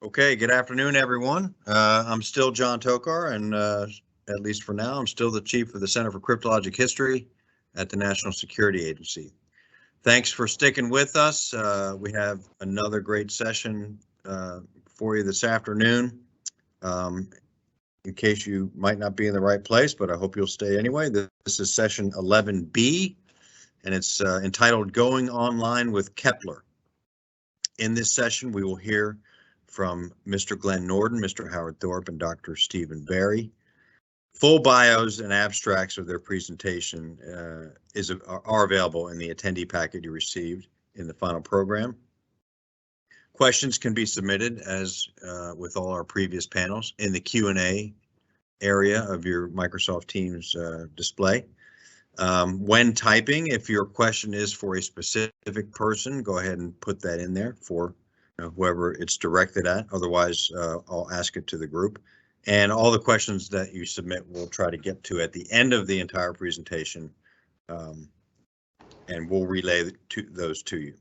Okay, good afternoon, everyone. I'm still John Tokar, and at least for now, I'm still the chief of the Center for Cryptologic History at the National Security Agency. Thanks for sticking with us. We have another great session for you this afternoon. In case you might not be in the right place, but I hope you'll stay anyway. This is session 11B, and it's entitled Going Online with KEPLER. In this session, we will hear from Mr. Glenn Nordin, Mr. Howard Thorpe, and Dr. Stephen Barry. Full bios and abstracts of their presentation are available in the attendee packet you received in the final program. Questions can be submitted, as with all our previous panels, in the Q&A area of your Microsoft Teams display. When typing, if your question is for a specific person, go ahead and put that in there for whoever it's directed at. Otherwise, I'll ask it to the group. And all the questions that you submit, we'll try to get to at the end of the entire presentation, and we'll relay those to you.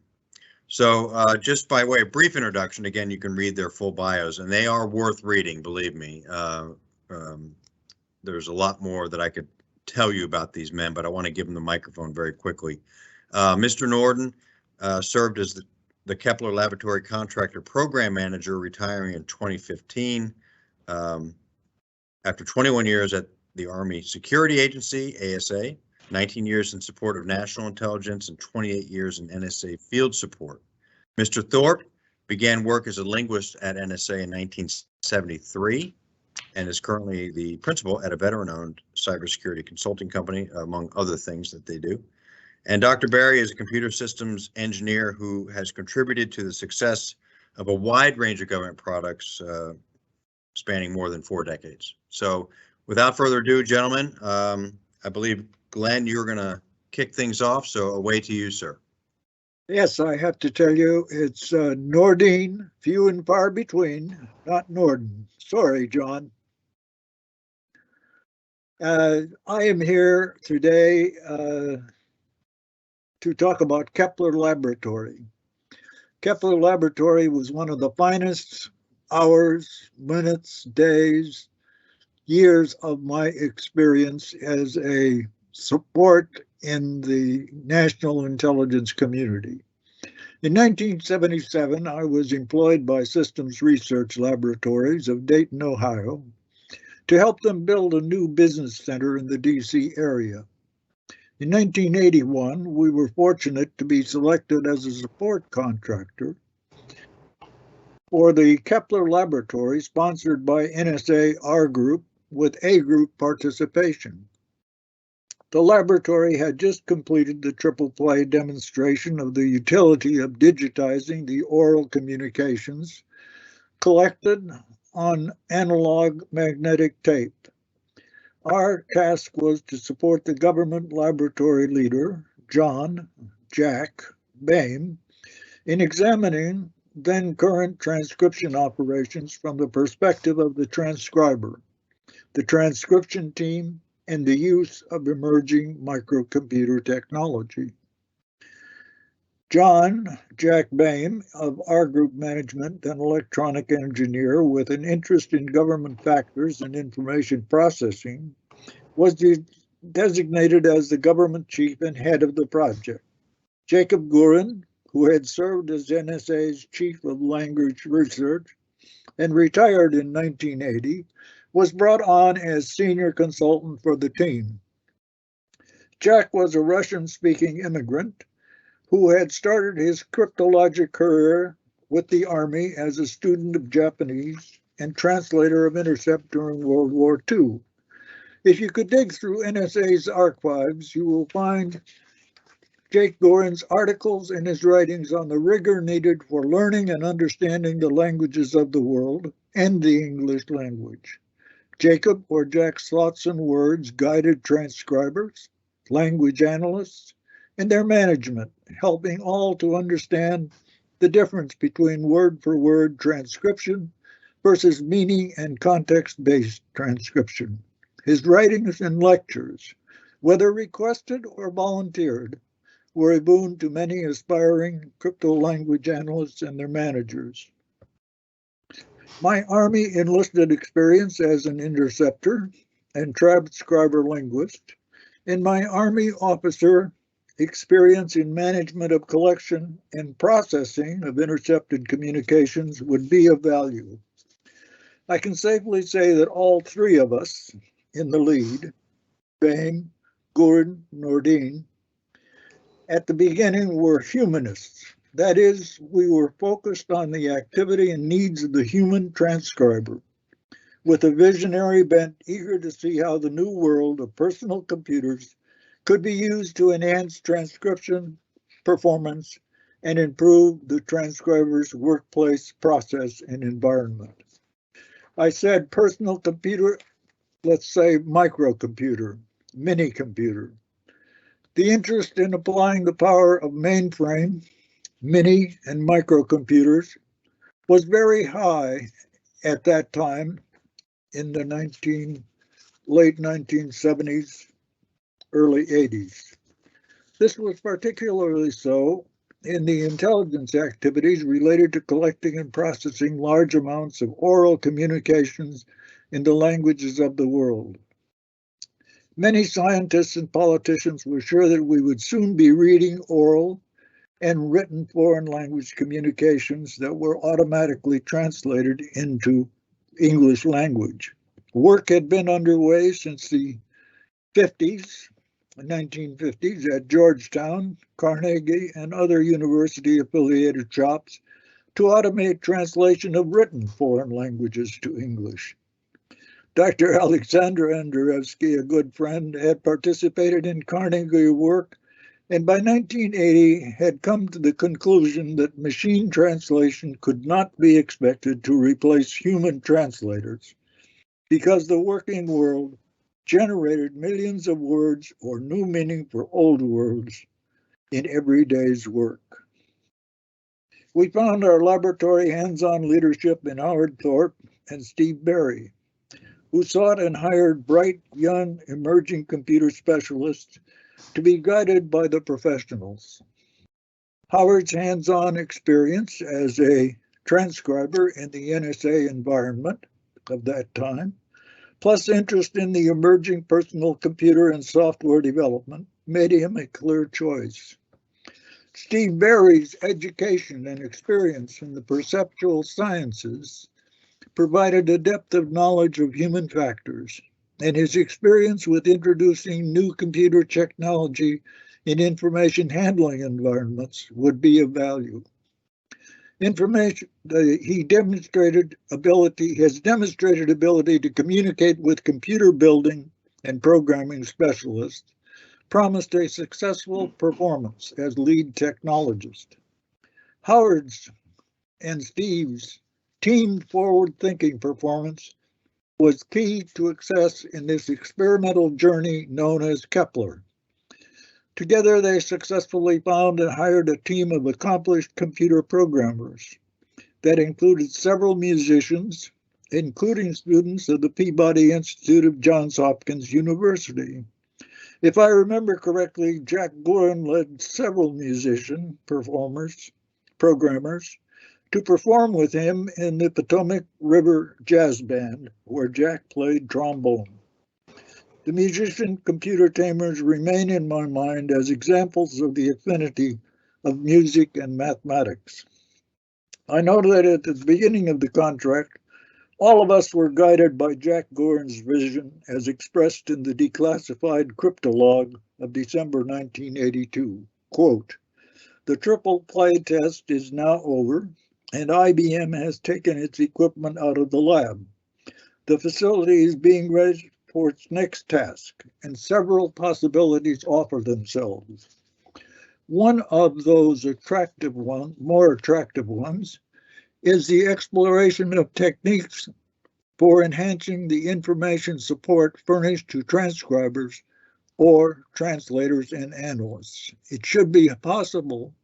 So just by way of brief introduction, again, you can read their full bios, and they are worth reading, believe me. There's a lot more that I could tell you about these men, but I want to give them the microphone very quickly. Mr. Nordin served as the KEPLER Laboratory Contractor Program Manager, retiring in 2015. After 21 years at the Army Security Agency, ASA, 19 years in support of national intelligence, and 28 years in NSA field support. Mr. Thorpe began work as a linguist at NSA in 1973 and is currently the principal at a veteran-owned cybersecurity consulting company, among other things that they do. And Dr. Barry is a computer systems engineer who has contributed to the success of a wide range of government products spanning more than 4 decades. So without further ado, gentlemen, I believe, Glenn, you're going to kick things off, so away to you, sir. Yes, I have to tell you, it's Nordin, few and far between, not Nordin. Sorry, John. I am here today to talk about KEPLER Laboratory. KEPLER Laboratory was one of the finest hours, minutes, days, years of my experience as a support in the national intelligence community. In 1977, I was employed by Systems Research Laboratories of Dayton, Ohio, to help them build a new business center in the DC area. In 1981, we were fortunate to be selected as a support contractor for the KEPLER Laboratory, sponsored by NSA R Group, with A Group participation. The laboratory had just completed the triple play demonstration of the utility of digitizing the oral communications collected on analog magnetic tape. Our task was to support the government laboratory leader, Jack Boehm, in examining then current transcription operations from the perspective of the transcriber, the transcription team, and the use of emerging microcomputer technology. Jack Boehm, of our group management, an electronic engineer with an interest in government factors and information processing, was designated as the government chief and head of the project. Jacob Gurin, who had served as NSA's chief of language research and retired in 1980, was brought on as senior consultant for the team. Jack was a Russian-speaking immigrant who had started his cryptologic career with the Army as a student of Japanese and translator of Intercept during World War II. If you could dig through NSA's archives, you will find Jake Gorin's articles and his writings on the rigor needed for learning and understanding the languages of the world and the English language. Jacob, or Jack's thoughts and words, guided transcribers, language analysts, and their management, helping all to understand the difference between word-for-word transcription versus meaning and context-based transcription. His writings and lectures, whether requested or volunteered, were a boon to many aspiring crypto language analysts and their managers. My Army enlisted experience as an interceptor and transcriber linguist, and my Army officer experience in management of collection and processing of intercepted communications would be of value. I can safely say that all three of us in the lead, Bain, Gould, Nordin, at the beginning were humanists. That is, we were focused on the activity and needs of the human transcriber, with a visionary bent eager to see how the new world of personal computers could be used to enhance transcription performance and improve the transcriber's workplace process and environment. I said personal computer, let's say microcomputer, mini computer. The interest in applying the power of mainframe, mini and microcomputers was very high at that time in the late 1970s, early 80s. This was particularly so in the intelligence activities related to collecting and processing large amounts of oral communications in the languages of the world. Many scientists and politicians were sure that we would soon be reading oral and written foreign language communications that were automatically translated into English language. Work had been underway since the 1950s at Georgetown, Carnegie, and other university-affiliated shops to automate translation of written foreign languages to English. Dr. Alexander Andreevsky, a good friend, had participated in Carnegie work and by 1980 had come to the conclusion that machine translation could not be expected to replace human translators because the working world generated millions of words or new meaning for old words in every day's work. We found our laboratory hands-on leadership in Howard Thorpe and Steve Berry, who sought and hired bright, young, emerging computer specialists to be guided by the professionals. Howard's hands-on experience as a transcriber in the NSA environment of that time, plus interest in the emerging personal computer and software development, made him a clear choice. Steve Berry's education and experience in the perceptual sciences provided a depth of knowledge of human factors, and his experience with introducing new computer technology in information handling environments would be of value. He has demonstrated ability to communicate with computer building and programming specialists, promised a successful performance as lead technologist. Howard's and Steve's team forward-thinking performance was key to success in this experimental journey known as KEPLER. Together, they successfully found and hired a team of accomplished computer programmers that included several musicians, including students of the Peabody Institute of Johns Hopkins University. If I remember correctly, Jack Gorin led several musician programmers, to perform with him in the Potomac River Jazz Band, where Jack played trombone. The musician-computer tamers remain in my mind as examples of the affinity of music and mathematics. I know that at the beginning of the contract, all of us were guided by Jack Gorin's vision as expressed in the declassified Cryptologic of December 1982. Quote, "The triple play test is now over, and IBM has taken its equipment out of the lab. The facility is being ready for its next task, and several possibilities offer themselves. One of those more attractive ones, is the exploration of techniques for enhancing the information support furnished to transcribers or translators and analysts. It should be possible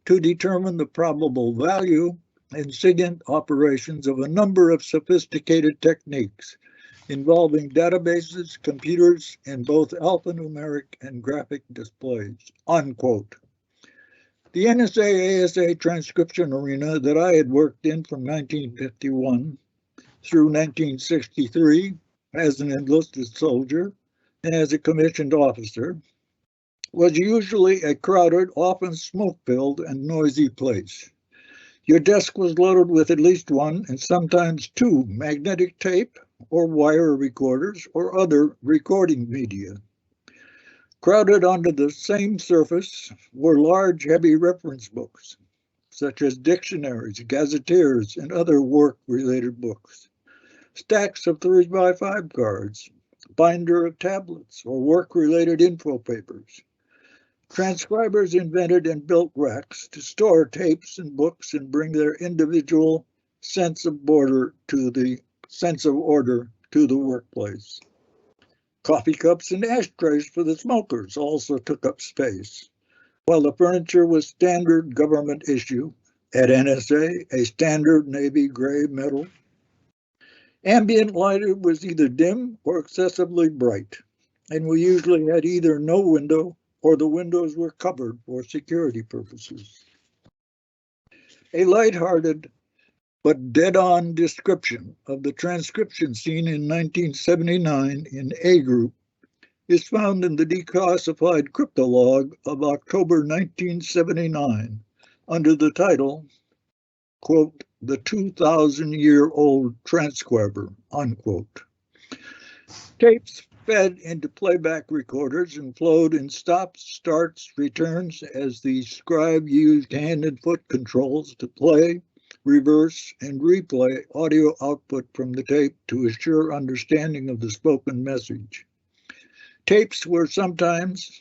to determine the probable value and SIGINT operations of a number of sophisticated techniques involving databases, computers, and both alphanumeric and graphic displays," unquote. The NSA-ASA transcription arena that I had worked in from 1951 through 1963 as an enlisted soldier and as a commissioned officer, was usually a crowded, often smoke-filled and noisy place. Your desk was loaded with at least one and sometimes two magnetic tape or wire recorders or other recording media. Crowded onto the same surface were large, heavy reference books, such as dictionaries, gazetteers, and other work-related books, stacks of 3x5 cards, binder of tablets, or work-related info papers. Transcribers invented and built racks to store tapes and books and bring their individual sense of order to the workplace. Coffee cups and ashtrays for the smokers also took up space, while the furniture was standard government issue at NSA, a standard navy gray metal. Ambient lighting was either dim or excessively bright, and we usually had either no window or the windows were covered for security purposes. A lighthearted but dead-on description of the transcription scene in 1979 in A Group is found in the declassified cryptolog of October 1979 under the title, quote, "The 2,000-year-old transcriber," unquote. Tapes fed into playback recorders and flowed in stops, starts, returns as the scribe used hand and foot controls to play, reverse, and replay audio output from the tape to assure understanding of the spoken message. Tapes were sometimes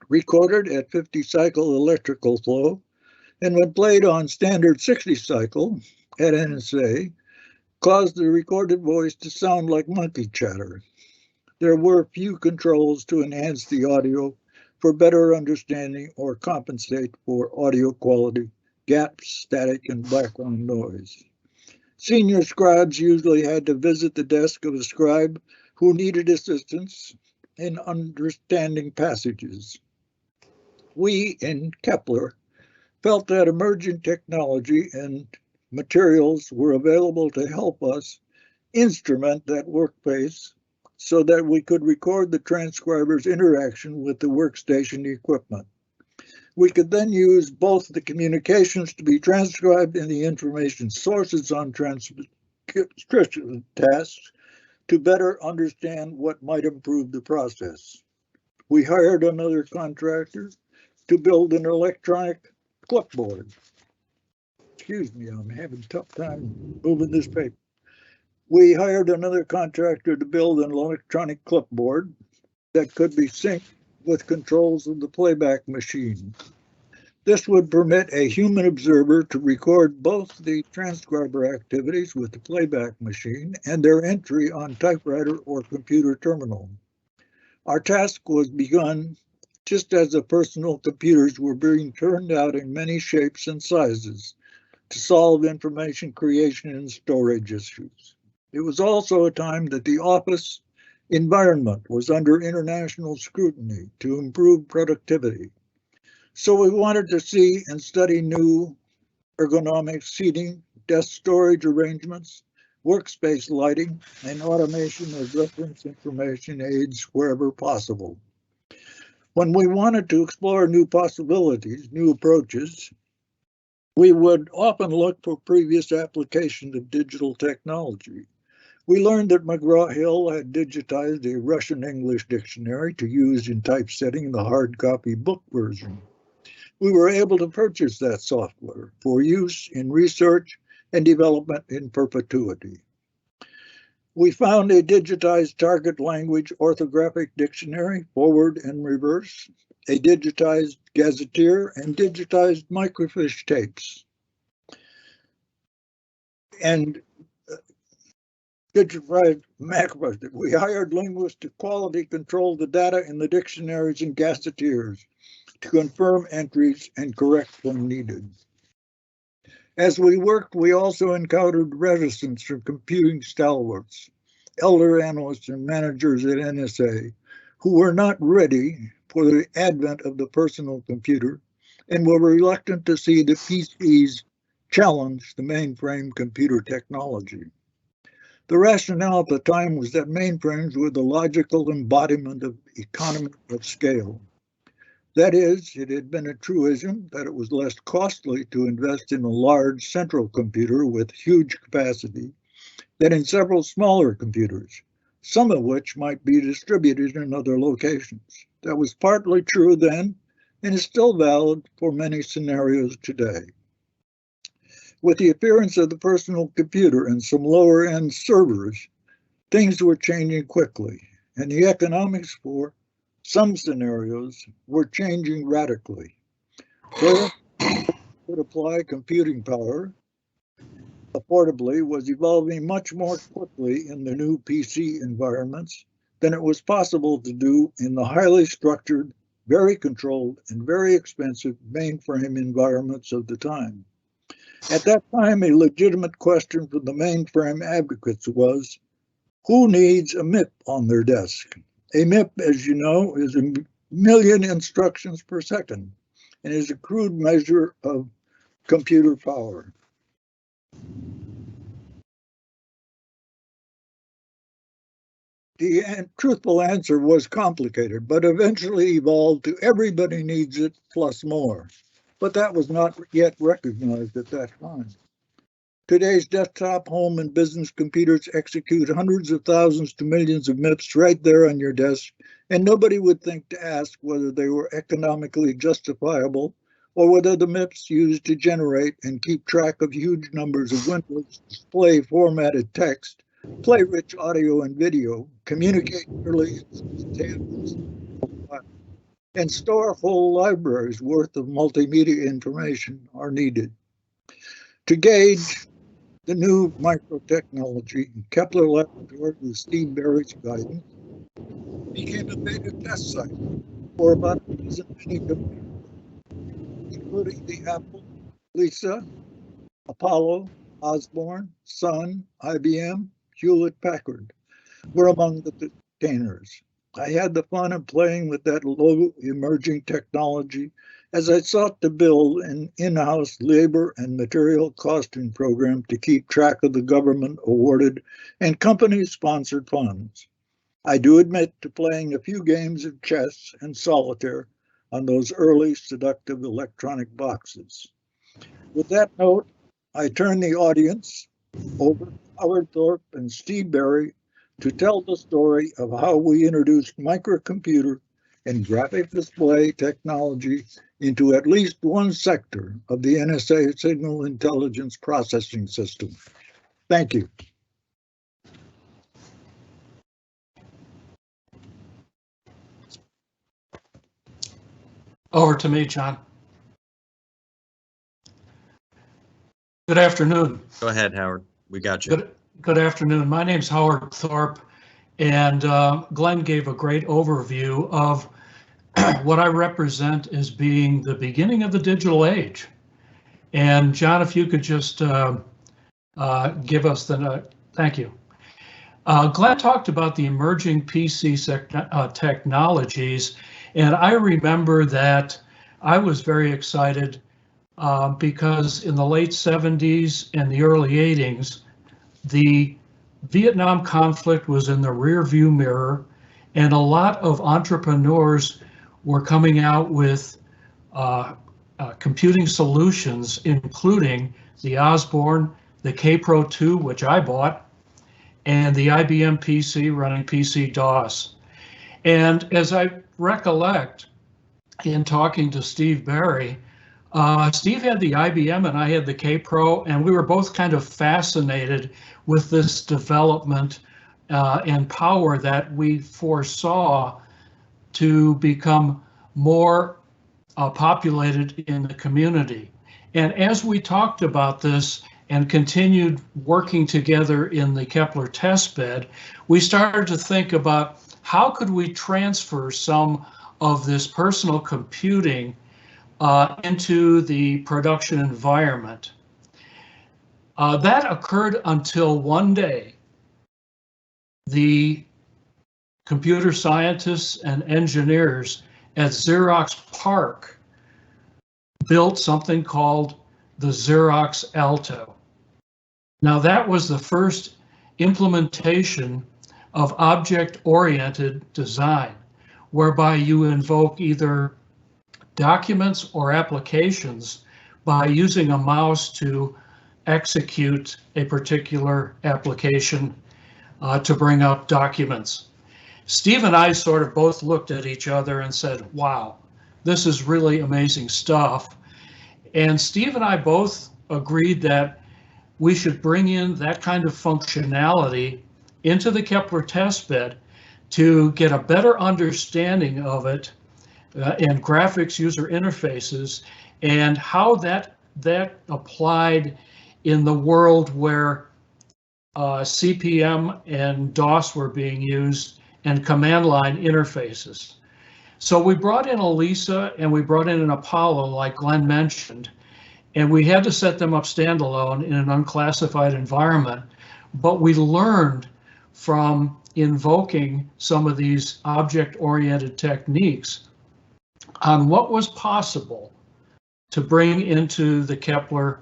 recorded at 50-cycle electrical flow, and when played on standard 60-cycle at NSA, caused the recorded voice to sound like monkey chatter. There were few controls to enhance the audio for better understanding or compensate for audio quality, gaps, static, and background noise. Senior scribes usually had to visit the desk of a scribe who needed assistance in understanding passages. We in KEPLER felt that emergent technology and materials were available to help us instrument that workspace so that we could record the transcriber's interaction with the workstation equipment. We could then use both the communications to be transcribed and the information sources on transcription tasks to better understand what might improve the process. We hired another contractor to build an electronic clipboard. Excuse me, I'm having a tough time moving this paper. We hired another contractor to build an electronic clipboard that could be synced with controls of the playback machine. This would permit a human observer to record both the transcriber activities with the playback machine and their entry on typewriter or computer terminal. Our task was begun just as the personal computers were being turned out in many shapes and sizes to solve information creation and storage issues. It was also a time that the office environment was under international scrutiny to improve productivity. So we wanted to see and study new ergonomic seating, desk storage arrangements, workspace lighting, and automation of reference information aids wherever possible. When we wanted to explore new possibilities, new approaches, we would often look for previous applications of digital technology. We learned that McGraw-Hill had digitized a Russian-English dictionary to use in typesetting the hard copy book version. We were able to purchase that software for use in research and development in perpetuity. We found a digitized target language orthographic dictionary, forward and reverse, a digitized gazetteer, and digitized microfiche tapes. And digitized macros. We hired linguists to quality control the data in the dictionaries and gazetteers to confirm entries and correct when needed. As we worked, we also encountered resistance from computing stalwarts, elder analysts and managers at NSA, who were not ready for the advent of the personal computer and were reluctant to see the PCs challenge the mainframe computer technology. The rationale at the time was that mainframes were the logical embodiment of economy of scale. That is, it had been a truism that it was less costly to invest in a large central computer with huge capacity than in several smaller computers, some of which might be distributed in other locations. That was partly true then and is still valid for many scenarios today. With the appearance of the personal computer and some lower-end servers, things were changing quickly, and the economics for some scenarios were changing radically. Where could apply computing power affordably was evolving much more quickly in the new PC environments than it was possible to do in the highly structured, very controlled, and very expensive mainframe environments of the time. At that time, a legitimate question for the mainframe advocates was, who needs a MIP on their desk? A MIP, as you know, is a million instructions per second and is a crude measure of computer power. The truthful answer was complicated, but eventually evolved to everybody needs it plus more. But that was not yet recognized at that time. Today's desktop, home, and business computers execute hundreds of thousands to millions of MIPS right there on your desk, and nobody would think to ask whether they were economically justifiable or whether the MIPS used to generate and keep track of huge numbers of windows, display formatted text, play rich audio and video, communicate nearly instantaneously, and store whole libraries worth of multimedia information are needed. To gauge the new microtechnology, KEPLER Laboratory with Steve Barry's guidance became a beta test site for about a dozen mini computers, including the Apple, Lisa, Apollo, Osborne, Sun, IBM, Hewlett-Packard were among the containers. I had the fun of playing with that low emerging technology as I sought to build an in-house labor and material costing program to keep track of the government-awarded and company-sponsored funds. I do admit to playing a few games of chess and solitaire on those early seductive electronic boxes. With that note, I turn the audience over to Howard Thorpe and Steve Barry to tell the story of how we introduced microcomputer and graphic display technology into at least one sector of the NSA signal intelligence processing system. Thank you. Over to me, John. Good afternoon. Go ahead, Howard. We got you. Good afternoon. My name's Howard Thorpe, and Glenn gave a great overview of what I represent as being the beginning of the digital age. And John, if you could just give us the, thank you. Glenn talked about the emerging PC technologies, and I remember that I was very excited because in the late 70s and the early 80s, the Vietnam conflict was in the rearview mirror, and a lot of entrepreneurs were coming out with computing solutions, including the Osborne, the K-Pro 2, which I bought, and the IBM PC running PC-DOS. And as I recollect in talking to Steve Barry, Steve had the IBM and I had the K-Pro, and we were both kind of fascinated with this development and power that we foresaw to become more populated in the community. And as we talked about this and continued working together in the KEPLER testbed, we started to think about how could we transfer some of this personal computing into the production environment. That occurred until one day, the computer scientists and engineers at Xerox PARC built something called the Xerox Alto. Now that was the first implementation of object-oriented design, whereby you invoke either documents or applications by using a mouse to execute a particular application to bring up documents. Steve and I sort of both looked at each other and said, wow, this is really amazing stuff. And Steve and I both agreed that we should bring in that kind of functionality into the Kepler testbed to get a better understanding of it and graphics user interfaces and how that applied in the world where CP/M and DOS were being used and command line interfaces. So we brought in Elisa and we brought in an Apollo, like Glenn mentioned, and we had to set them up standalone in an unclassified environment. But we learned from invoking some of these object-oriented techniques on what was possible to bring into the Kepler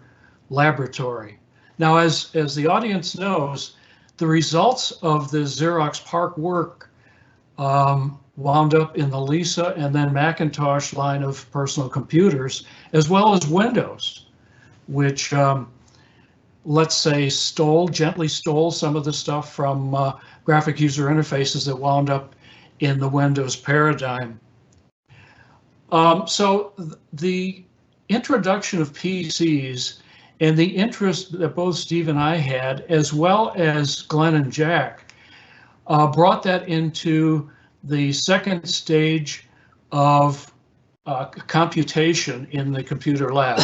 laboratory. Now, as the audience knows, the results of the Xerox PARC work wound up in the Lisa and then Macintosh line of personal computers, as well as Windows, which let's say gently stole some of the stuff from graphic user interfaces that wound up in the Windows paradigm. So the introduction of PCs and the interest that both Steve and I had, as well as Glenn and Jack, brought that into the second stage of computation in the computer lab.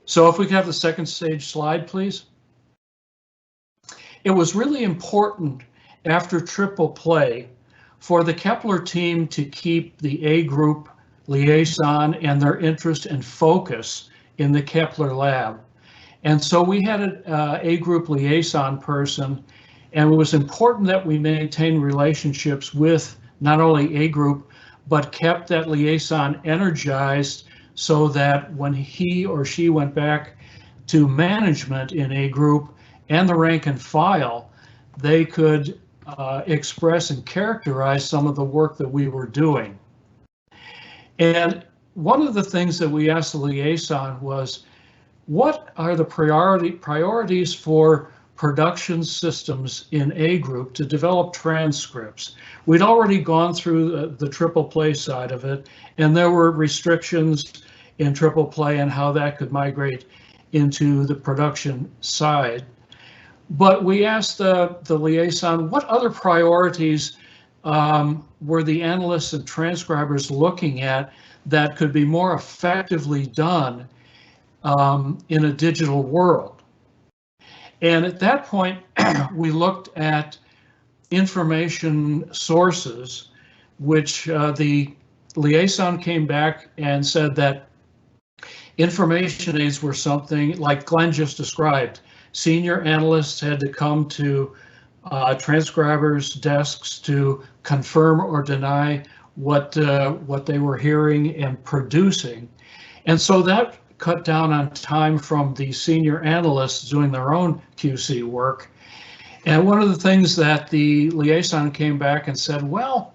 So if we could have the second stage slide, please. It was really important after triple play for the Kepler team to keep the A group liaison and their interest and focus in the Kepler lab. And so we had an A group liaison person, and it was important that we maintain relationships with not only A group, but kept that liaison energized so that when he or she went back to management in A group and the rank and file, they could express and characterize some of the work that we were doing. And one of the things that we asked the liaison was, what are the priorities for production systems in A group to develop transcripts? We'd already gone through the triple play side of it, and there were restrictions in triple play and how that could migrate into the production side. But we asked the liaison, what other priorities were the analysts and transcribers looking at that could be more effectively done in a digital world? And at that point, we looked at information sources, which the liaison came back and said that information aids were something like Glenn just described. Senior analysts had to come to transcribers' desks to confirm or deny what they were hearing and producing. And so that cut down on time from the senior analysts doing their own QC work. And one of the things that the liaison came back and said, well,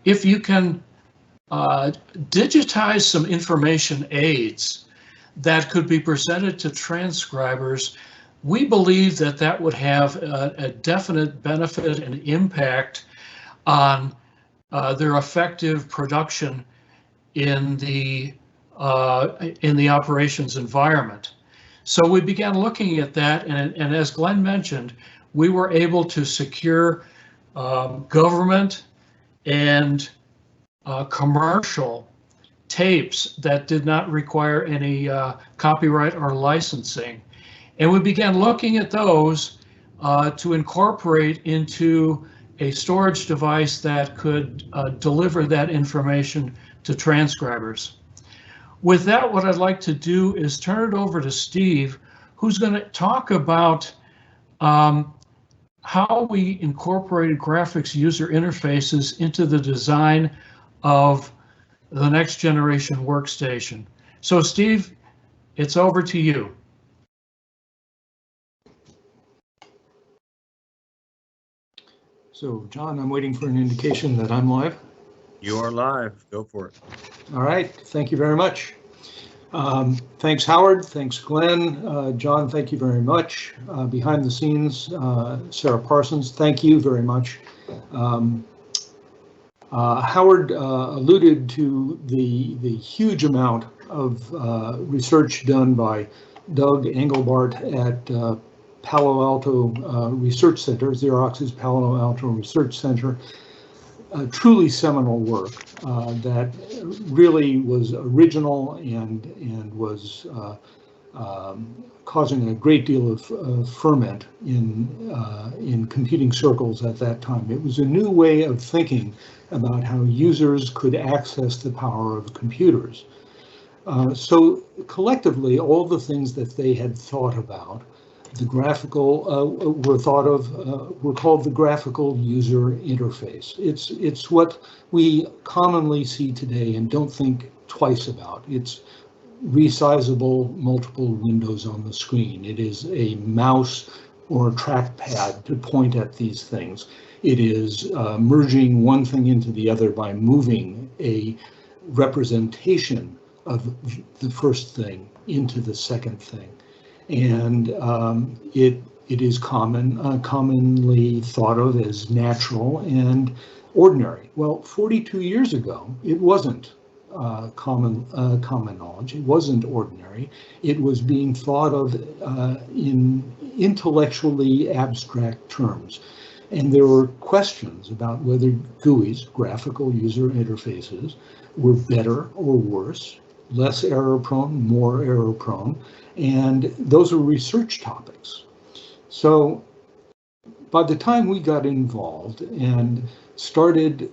if you can digitize some information aids that could be presented to transcribers, we believe that that would have a definite benefit and impact on their effective production in the operations environment. So we began looking at that, and as Glenn mentioned, we were able to secure government and commercial tapes that did not require any copyright or licensing. And we began looking at those to incorporate into a storage device that could deliver that information to transcribers. With that, what I'd like to do is turn it over to Steve, who's going to talk about how we incorporated graphics user interfaces into the design of the next generation workstation. So Steve, it's over to you. So, John, I'm waiting for an indication that I'm live. You are live. Go for it. All right. Thank you very much. Thanks, Howard. Thanks, Glenn. John, thank you very much. Behind the scenes, Sarah Parsons, thank you very much. Howard alluded to the huge amount of research done by Doug Engelbart at Palo Alto Research Center, Xerox's Palo Alto Research Center. Truly seminal work that really was original and was causing a great deal of ferment in computing circles at that time. It was a new way of thinking about how users could access the power of computers. So collectively, all the things that they had thought about, the graphical were called the graphical user interface. It's what we commonly see today and don't think twice about. It's resizable multiple windows on the screen. It is a mouse or a trackpad to point at these things. It is merging one thing into the other by moving a representation of the first thing into the second thing. And it is commonly thought of as natural and ordinary. Well, 42 years ago, it wasn't common knowledge. It wasn't ordinary. It was being thought of in intellectually abstract terms. And there were questions about whether GUIs, graphical user interfaces, were better or worse, less error prone, more error prone. And those are research topics. So by the time we got involved and started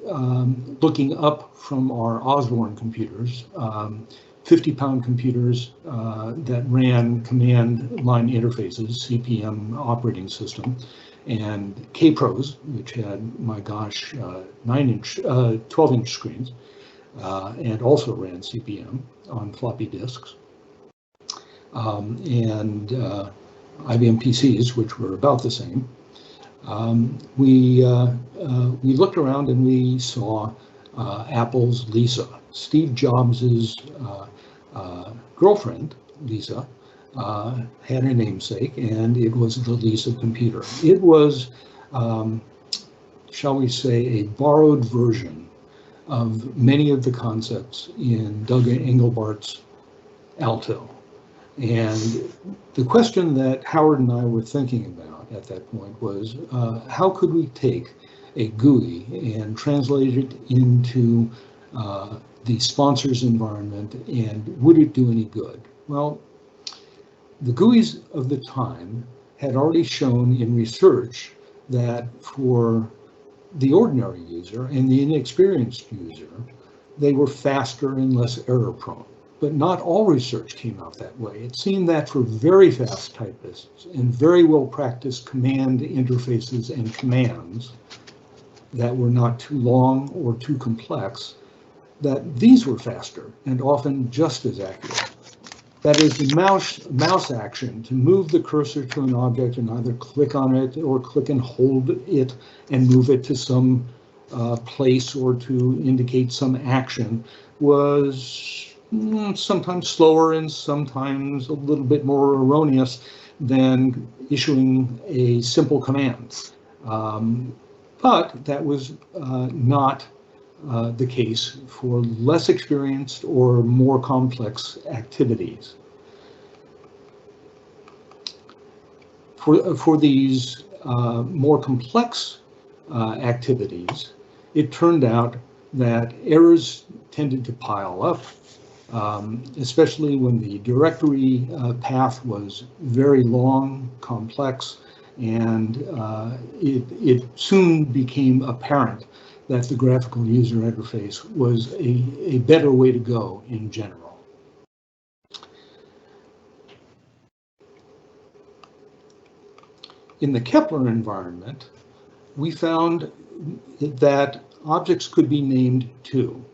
looking up from our Osborne computers, 50-pound computers that ran command line interfaces, CPM operating system, and KPROs, which had, my gosh, 12-inch screens, and also ran CPM on floppy disks. And IBM PCs, which were about the same. We looked around and we saw Apple's Lisa, Steve Jobs's girlfriend, Lisa, had a namesake, and it was the Lisa computer. It was, shall we say, a borrowed version of many of the concepts in Doug Engelbart's Alto. And the question that Howard and I were thinking about at that point was, how could we take a GUI and translate it into the sponsor's environment, and would it do any good? Well, the GUIs of the time had already shown in research that for the ordinary user and the inexperienced user, they were faster and less error prone. But not all research came out that way. It seemed that for very fast typists and very well practiced command interfaces and commands that were not too long or too complex, that these were faster and often just as accurate. That is, the mouse action to move the cursor to an object and either click on it or click and hold it and move it to some place or to indicate some action was sometimes slower and sometimes a little bit more erroneous than issuing a simple command. But that was not the case for less experienced or more complex activities. For these more complex activities, it turned out that errors tended to pile up, especially when the directory path was very long, complex, and it soon became apparent that the graphical user interface was a better way to go in general. In the KEPLER environment, we found that objects could be named too.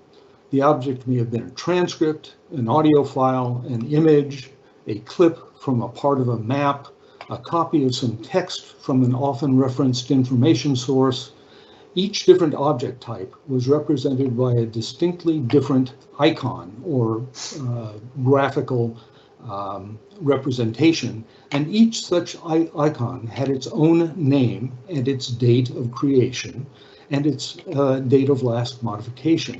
The object may have been a transcript, an audio file, an image, a clip from a part of a map, a copy of some text from an often referenced information source, Each different object type was represented by a distinctly different icon or graphical representation, and each such icon had its own name and its date of creation and its date of last modification.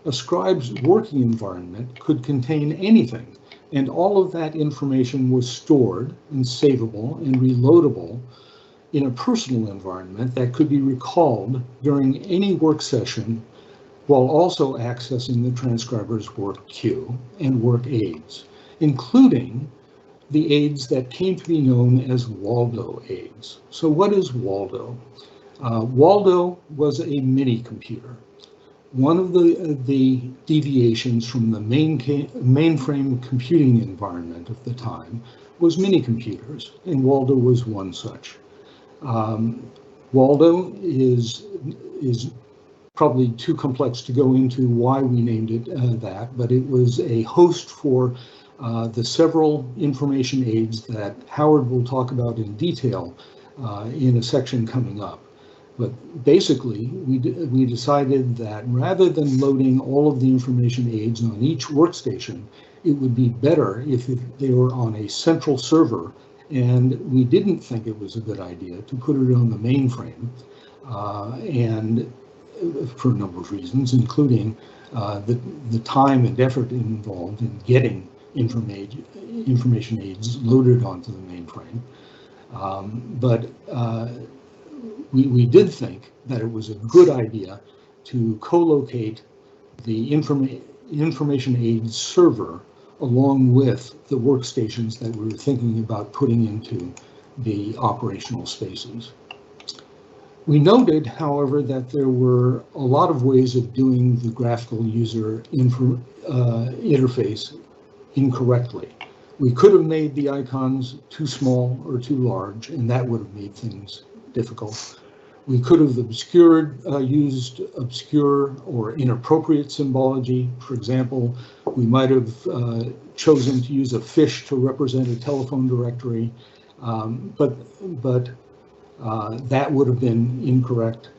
A scribe's working environment could contain anything, and all of that information was stored and savable and reloadable in a personal environment that could be recalled during any work session while also accessing the transcriber's work queue and work aids, including the aids that came to be known as Waldo aids. So what is Waldo? Waldo was a mini computer. One of the deviations from the mainframe computing environment of the time was mini computers, and Waldo was one such. Waldo is probably too complex to go into why we named it that, but it was a host for the several information aids that Howard will talk about in detail in a section coming up. But basically, we decided that rather than loading all of the information aids on each workstation, it would be better if they were on a central server, and we didn't think it was a good idea to put it on the mainframe, and for a number of reasons, including the time and effort involved in getting information aids loaded onto the mainframe. But we did think that it was a good idea to co-locate the information aids server along with the workstations that we were thinking about putting into the operational spaces. We noted, however, that there were a lot of ways of doing the graphical user interface incorrectly. We could have made the icons too small or too large, and that would have made things difficult. We could have used obscure or inappropriate symbology. For example, we might have chosen to use a fish to represent a telephone directory, but that would have been incorrect.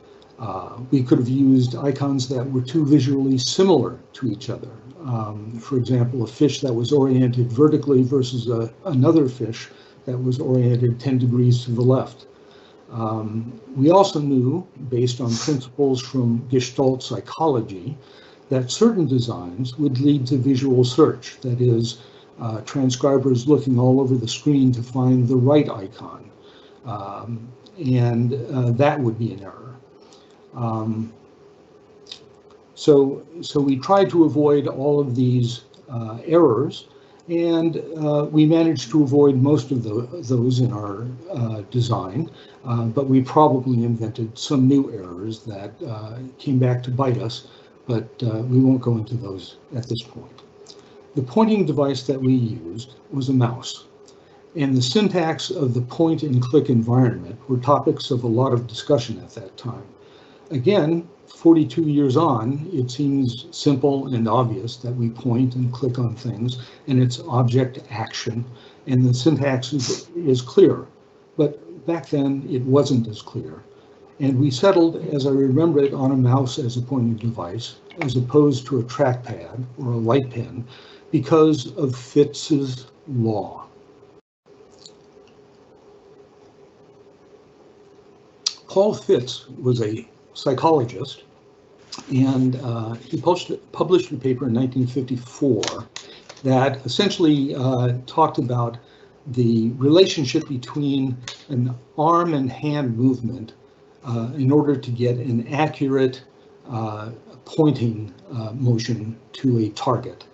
We could have used icons that were too visually similar to each other. For example, a fish that was oriented vertically versus another fish that was oriented 10 degrees to the left. We also knew, based on principles from Gestalt psychology, that certain designs would lead to visual search, that is, transcribers looking all over the screen to find the right icon, and that would be an error. So we tried to avoid all of these errors, and we managed to avoid most of those in our design, but we probably invented some new errors that came back to bite us, but we won't go into those at this point. The pointing device that we used was a mouse, and the syntax of the point and click environment were topics of a lot of discussion at that time. Again, 42 years on, it seems simple and obvious that we point and click on things, and it's object action, and the syntax is clear. But back then, it wasn't as clear. And we settled, as I remember it, on a mouse as a pointing device, as opposed to a trackpad or a light pen, because of Fitz's law. Paul Fitz was a psychologist, and he published a paper in 1954 that essentially talked about the relationship between an arm and hand movement in order to get an accurate pointing motion to a target.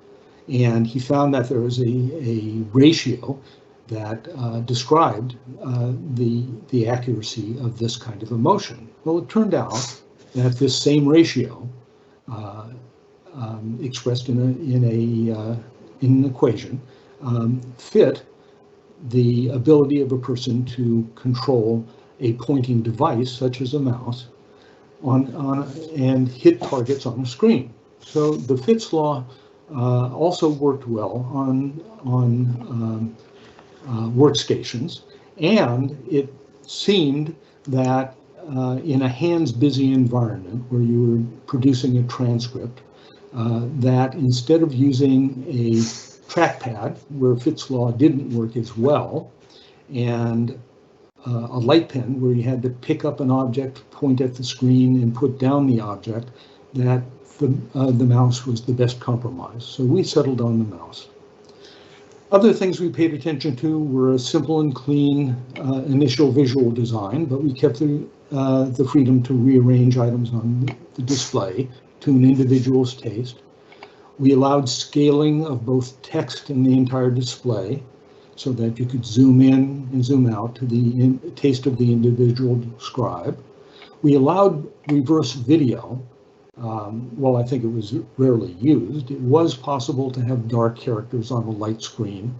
And he found that there was a ratio that described the accuracy of this kind of a motion. Well, it turned out that this same ratio, expressed in an equation, fit the ability of a person to control a pointing device, such as a mouse, and hit targets on a screen. So the Fitz law also worked well on workstations, and it seemed that in a hands-busy environment where you were producing a transcript, that instead of using a trackpad where Fitt's law didn't work as well, and a light pen where you had to pick up an object, point at the screen, and put down the object, that the mouse was the best compromise. So we settled on the mouse. Other things we paid attention to were a simple and clean initial visual design, but we kept the freedom to rearrange items on the display to an individual's taste. We allowed scaling of both text and the entire display so that you could zoom in and zoom out to the taste of the individual scribe. We allowed reverse video. Well, I think it was rarely used. It was possible to have dark characters on a light screen,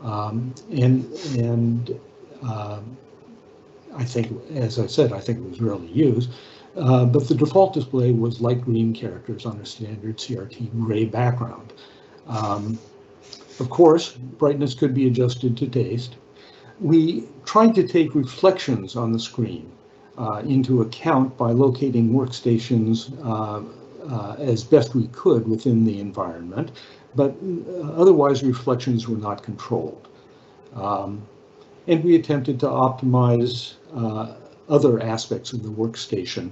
and I think, as I said, I think it was rarely used. But the default display was light green characters on a standard CRT gray background. Of course, brightness could be adjusted to taste. We tried to take reflections on the screen into account by locating workstations as best we could within the environment, but otherwise reflections were not controlled. And we attempted to optimize other aspects of the workstation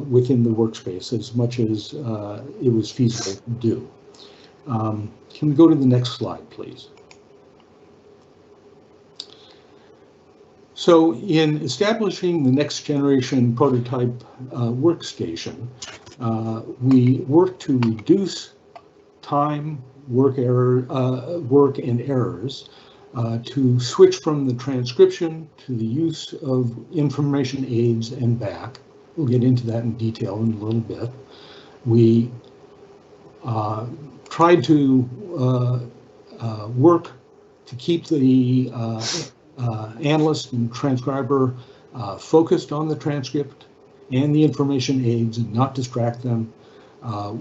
within the workspace as much as it was feasible to do. Can we go to the next slide, please? So in establishing the next generation prototype workstation, we worked to reduce time, work and errors, to switch from the transcription to the use of information aids and back. We'll get into that in detail in a little bit. We tried to work to keep the analyst and transcriber focused on the transcript and the information aids and not distract them.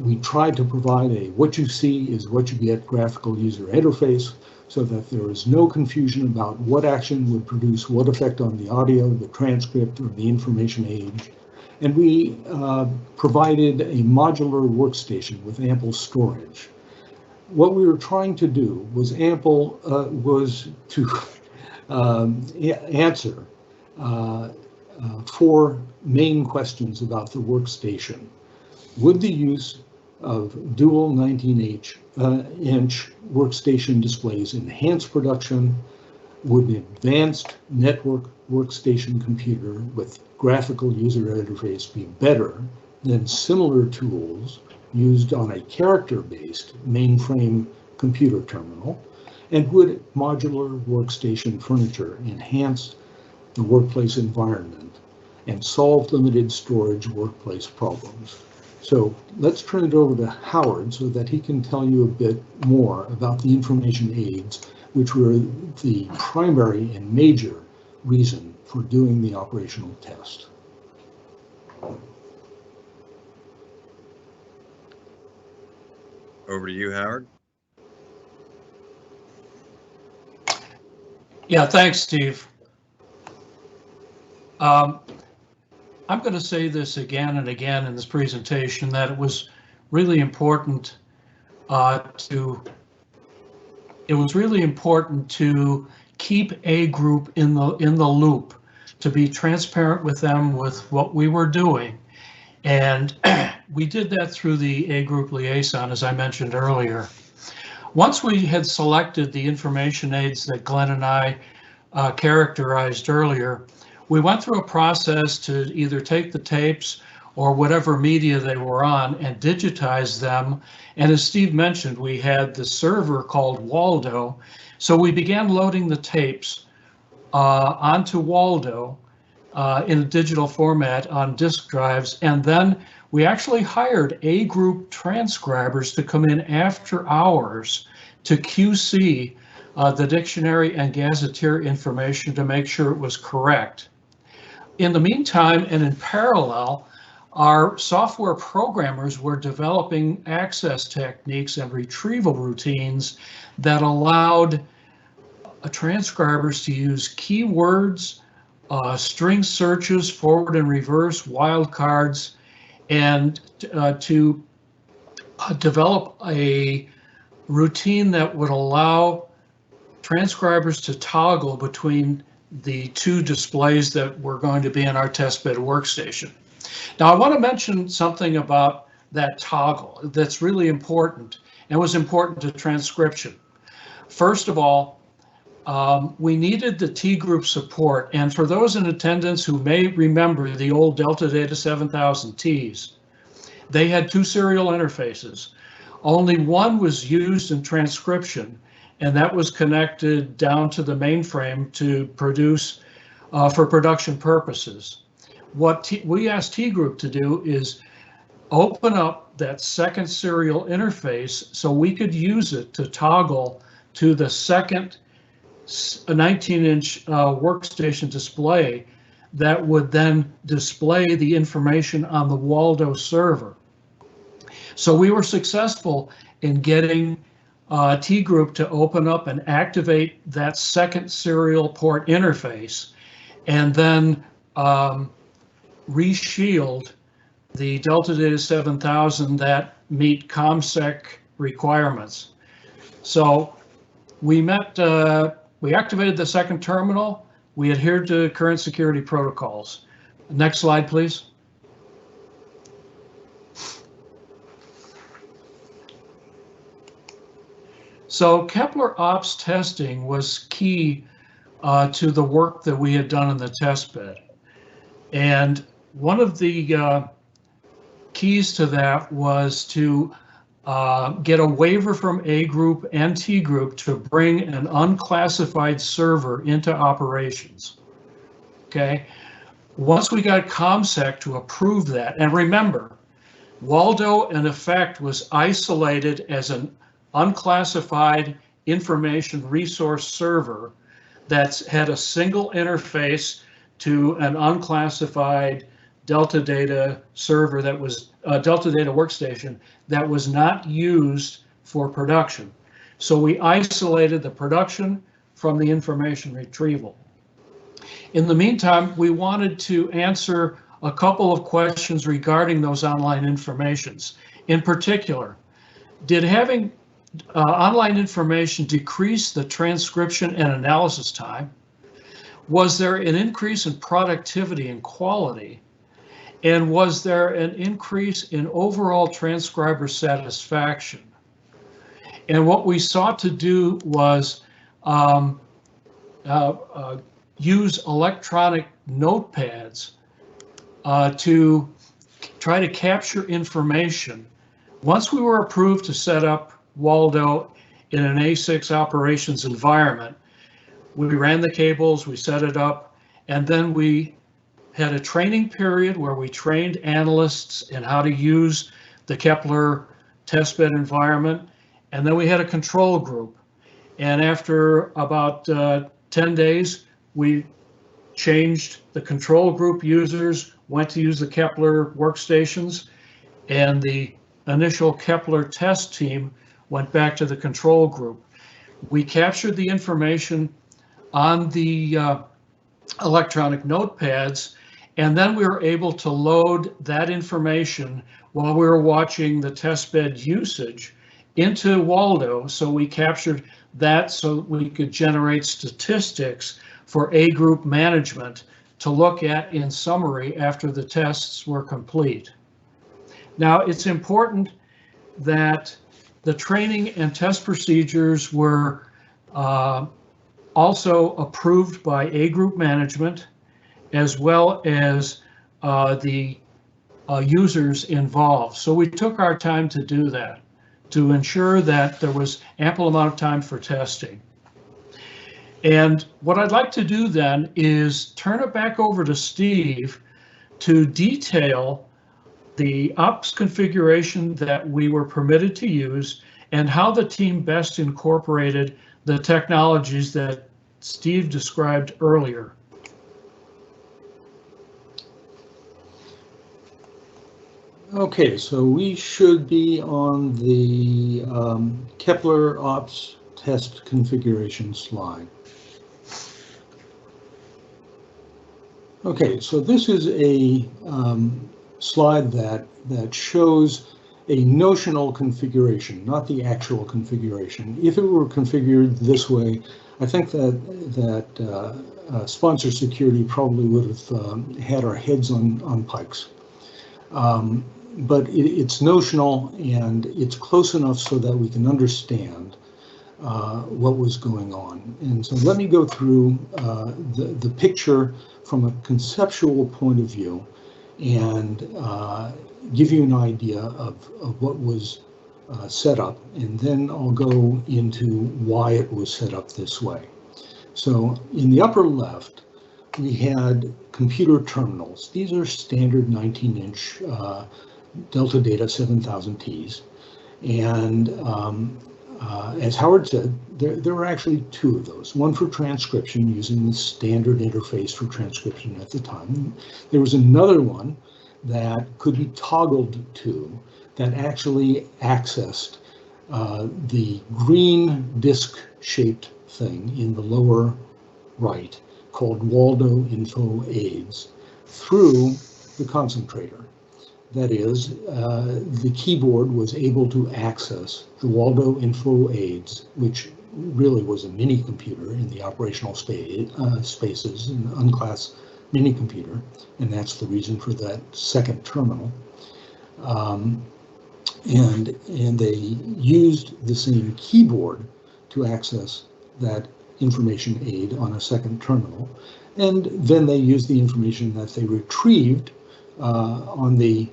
We tried to provide a what you see is what you get graphical user interface so that there is no confusion about what action would produce what effect on the audio, the transcript, or the information aid. And we provided a modular workstation with ample storage. What we were trying to do was to answer 4 main questions about the workstation. Would the use of dual 19-inch workstation displays enhance production? Would an advanced network workstation computer with graphical user interface be better than similar tools used on a character-based mainframe computer terminal? And would modular workstation furniture enhance the workplace environment and solve limited storage workplace problems? So let's turn it over to Howard so that he can tell you a bit more about the information aids, which were the primary and major reason for doing the operational test. Over to you, Howard. Yeah, thanks, Steve. I'm going to say this again and again in this presentation that it was really important to keep a group in the loop, to be transparent with them with what we were doing. And we did that through the A group liaison, as I mentioned earlier. Once we had selected the information aids that Glenn and I characterized earlier, we went through a process to either take the tapes or whatever media they were on and digitize them. And as Steve mentioned, we had the server called Waldo. So we began loading the tapes onto Waldo in a digital format on disk drives. And then we actually hired A group transcribers to come in after hours to QC the dictionary and gazetteer information to make sure it was correct. In the meantime, and in parallel, our software programmers were developing access techniques and retrieval routines that allowed transcribers to use keywords string searches, forward and reverse, wildcards, and to develop a routine that would allow transcribers to toggle between the two displays that were going to be in our testbed workstation. Now, I want to mention something about that toggle that's really important and was important to transcription. First of all, we needed the T group support, and for those in attendance who may remember the old Delta Data 7000 Ts, they had two serial interfaces. Only one was used in transcription, and that was connected down to the mainframe to produce for production purposes. What we asked T group to do is open up that second serial interface so we could use it to toggle to the second 19-inch workstation display that would then display the information on the Waldo server. So we were successful in getting T group to open up and activate that second serial port interface, and then reshield the Delta Data 7000 that meet ComSec requirements. So we activated the second terminal, we adhered to current security protocols. Next slide, please. So Kepler ops testing was key to the work that we had done in the testbed. And one of the keys to that was to get a waiver from A group and T group to bring an unclassified server into operations. Okay. Once we got ComSec to approve that, and remember, Waldo in effect was isolated as an unclassified information resource server that's had a single interface to an unclassified Delta Data server that was Delta Data workstation that was not used for production. So we isolated the production from the information retrieval. In the meantime, we wanted to answer a couple of questions regarding those online informations. In particular, did having online information decrease the transcription and analysis time? Was there an increase in productivity and quality? And was there an increase in overall transcriber satisfaction? And what we sought to do was use electronic notepads to try to capture information. Once we were approved to set up Waldo in an A6 operations environment, we ran the cables, we set it up, and then we had a training period where we trained analysts in how to use the Kepler testbed environment, and then we had a control group. And after about 10 days, we changed the control group users, went to use the Kepler workstations, and the initial Kepler test team went back to the control group. We captured the information on the electronic notepads, and then we were able to load that information while we were watching the testbed usage into Waldo. So we captured that so we could generate statistics for A group management to look at in summary after the tests were complete. Now, it's important that the training and test procedures were also approved by A group management, as well as the users involved. So we took our time to do that, to ensure that there was ample amount of time for testing. And what I'd like to do then is turn it back over to Steve to detail the ops configuration that we were permitted to use and how the team best incorporated the technologies that Steve described earlier. Okay, so we should be on the Kepler ops test configuration slide. Okay, so this is a slide that shows a notional configuration, not the actual configuration. If it were configured this way, I think that sponsor security probably would have had our heads on pikes. But it's notional, and it's close enough so that we can understand what was going on. And so let me go through the picture from a conceptual point of view and give you an idea of what was set up, and then I'll go into why it was set up this way. So in the upper left, we had computer terminals. These are standard 19-inch Delta Data 7000Ts. And as Howard said, there were actually two of those, one for transcription using the standard interface for transcription at the time. There was another one that could be toggled to that actually accessed the green disk-shaped thing in the lower right called Waldo Info Aids through the concentrator. That is, the keyboard was able to access the Waldo Info Aids, which really was a mini computer in the operational spaces, an unclassed mini computer, and that's the reason for that second terminal. And they used the same keyboard to access that information aid on a second terminal, and then they used the information that they retrieved on the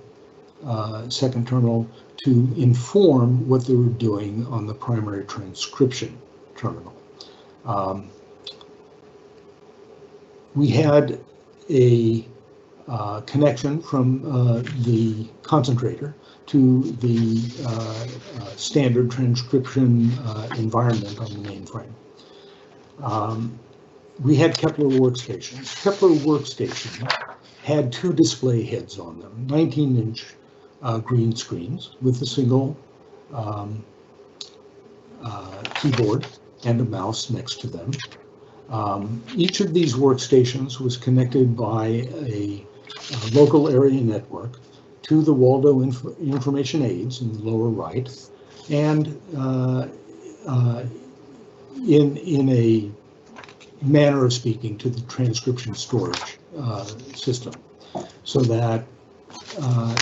second terminal to inform what they were doing on the primary transcription terminal. We had a connection from the concentrator to the standard transcription environment on the mainframe. We had KEPLER workstations. KEPLER workstation had two display heads on them, 19-inch green screens with a single keyboard and a mouse next to them. Each of these workstations was connected by a local area network to the Waldo information aids in the lower right, and in a manner of speaking, to the transcription storage system, so that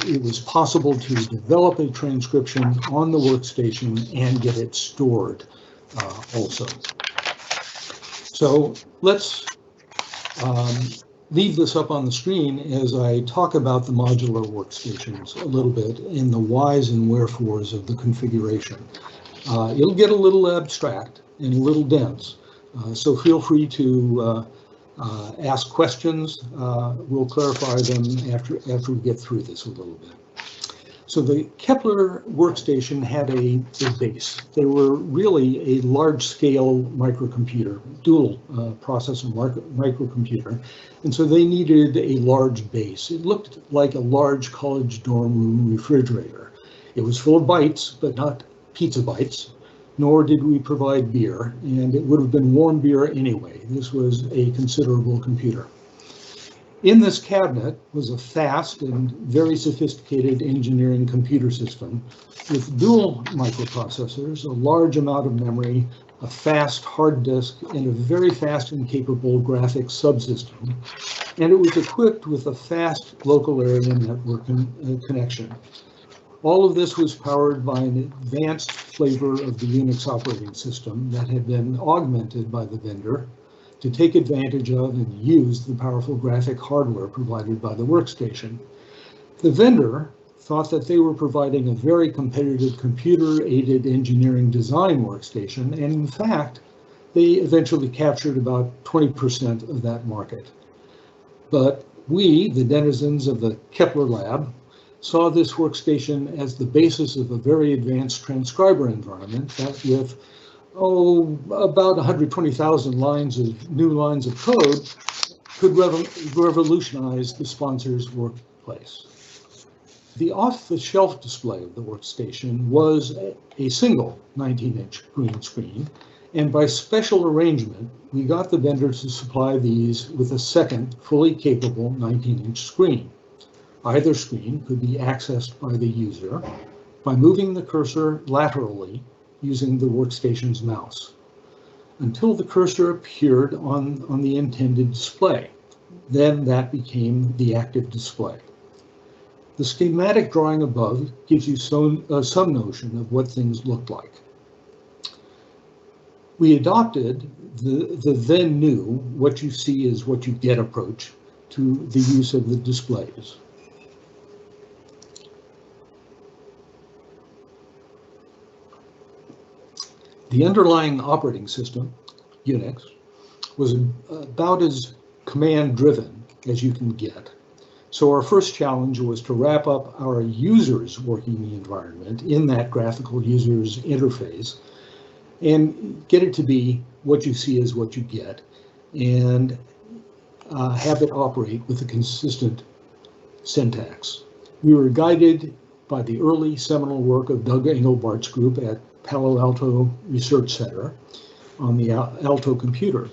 it was possible to develop a transcription on the workstation and get it stored also. So let's leave this up on the screen as I talk about the modular workstations a little bit in the whys and wherefores of the configuration. It'll get a little abstract and a little dense, so feel free to ask questions. We'll clarify them after we get through this a little bit. So the KEPLER workstation had a base. They were really a large-scale microcomputer, dual processor microcomputer, and so they needed a large base. It looked like a large college dorm room refrigerator. It was full of bytes, but not pizza bytes, nor did we provide beer, and it would have been warm beer anyway. This was a considerable computer. In this cabinet was a fast and very sophisticated engineering computer system with dual microprocessors, a large amount of memory, a fast hard disk, and a very fast and capable graphics subsystem. And it was equipped with a fast local area network connection. All of this was powered by an advanced flavor of the Unix operating system that had been augmented by the vendor to take advantage of and use the powerful graphic hardware provided by the workstation. The vendor thought that they were providing a very competitive computer-aided engineering design workstation, and in fact, they eventually captured about 20% of that market. But we, the denizens of the KEPLER lab, saw this workstation as the basis of a very advanced transcriber environment that with about 120,000 new lines of code could revolutionize the sponsor's workplace. The off-the-shelf display of the workstation was a single 19-inch green screen, And by special arrangement, we got the vendor to supply these with a second fully capable 19-inch screen. Either screen could be accessed by the user by moving the cursor laterally using the workstation's mouse until the cursor appeared on the intended display. Then that became the active display. The schematic drawing above gives you some notion of what things looked like. We adopted the then new what you see is what you get approach to the use of the displays. The underlying operating system, Unix, was about as command-driven as you can get. So our first challenge was to wrap up our users' working environment in that graphical user's interface and get it to be what you see is what you get, and have it operate with a consistent syntax. We were guided by the early seminal work of Doug Engelbart's group at Palo Alto Research Center on the Alto computer.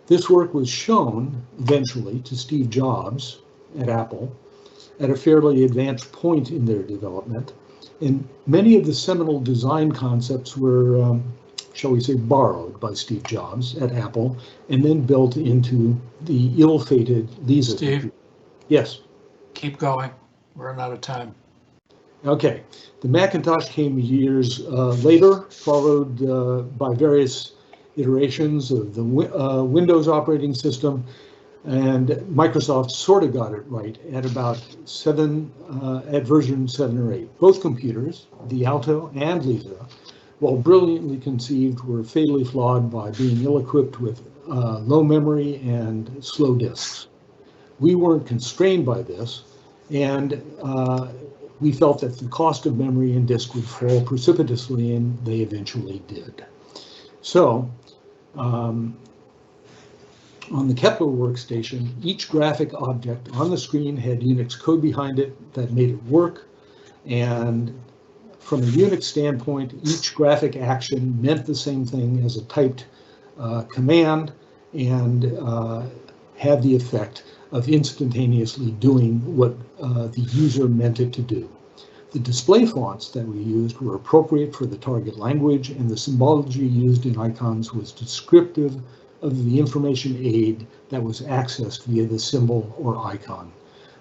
This work was shown eventually to Steve Jobs at Apple at a fairly advanced point in their development, and many of the seminal design concepts were, shall we say, borrowed by Steve Jobs at Apple and then built into the ill-fated Lisa. Steve? Yes? Keep going. We're out of time. Okay. The Macintosh came years later, followed by various iterations of the Windows operating system, and Microsoft sort of got it right at about at version 7 or 8. Both computers, the Alto and Lisa, while brilliantly conceived, were fatally flawed by being ill-equipped with low memory and slow disks. We weren't constrained by this, and we felt that the cost of memory and disk would fall precipitously, and they eventually did. So, on the KEPLER workstation, each graphic object on the screen had Unix code behind it that made it work. And from a Unix standpoint, each graphic action meant the same thing as a typed command and had the effect of instantaneously doing what the user meant it to do. The display fonts that we used were appropriate for the target language, and the symbology used in icons was descriptive of the information aid that was accessed via the symbol or icon.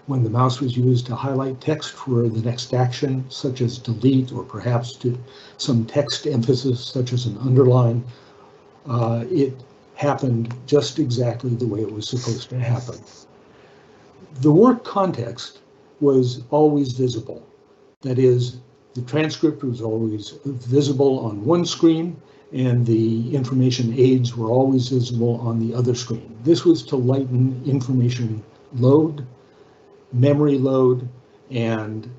When the mouse was used to highlight text for the next action, such as delete, or perhaps to some text emphasis, such as an underline, it happened just exactly the way it was supposed to happen. The work context was always visible. That is, the transcript was always visible on one screen, and the information aids were always visible on the other screen. This was to lighten information load, memory load, and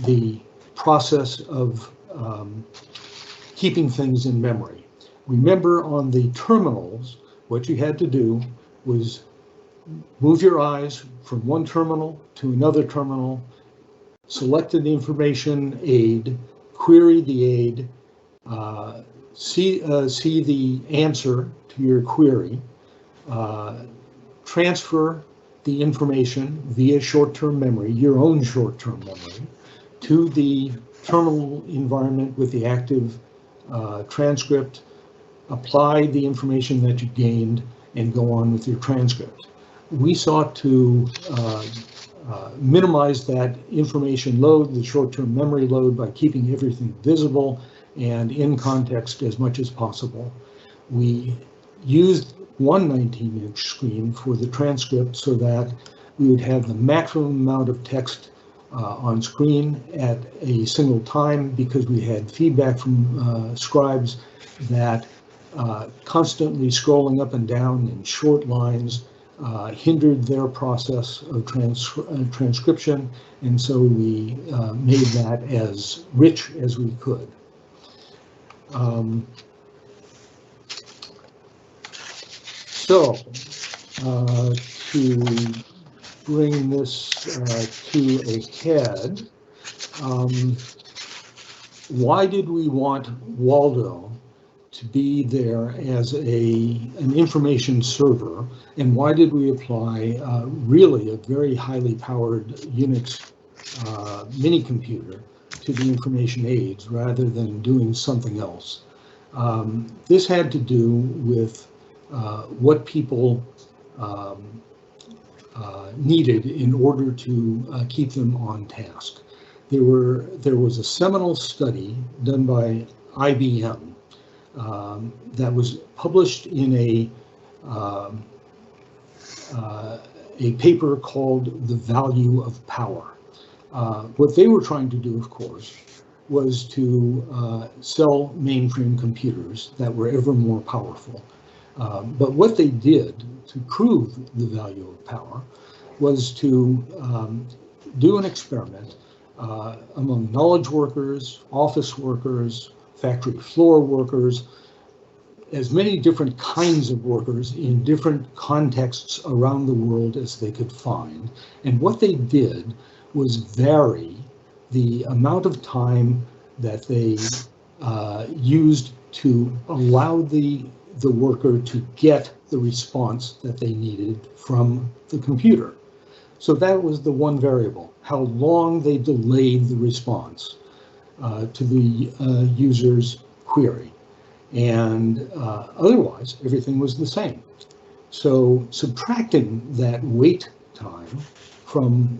the process of keeping things in memory. Remember, on the terminals, what you had to do was move your eyes from one terminal to another terminal, select an information aid, query the aid, see the answer to your query, transfer the information via short-term memory, your own short-term memory, to the terminal environment with the active transcript, apply the information that you gained, and go on with your transcript. We sought to minimize that information load, the short-term memory load, by keeping everything visible and in context as much as possible. We used one 19-inch screen for the transcript so that we would have the maximum amount of text on screen at a single time, because we had feedback from scribes that constantly scrolling up and down in short lines hindered their process of transcription, and so we made that as rich as we could. So, to bring this to a head, why did we want Waldo to be there as an information server, and why did we apply really a very highly powered Unix mini computer to the information aids rather than doing something else? This had to do with what people needed in order to keep them on task. There was a seminal study done by IBM that was published in a paper called The Value of Power. What they were trying to do, of course, was to sell mainframe computers that were ever more powerful. But what they did to prove the value of power was to do an experiment among knowledge workers, office workers, factory floor workers, as many different kinds of workers in different contexts around the world as they could find. And what they did was vary the amount of time that they used to allow the worker to get the response that they needed from the computer. So that was the one variable, how long they delayed the response to the user's query. And otherwise, everything was the same. So subtracting that wait time from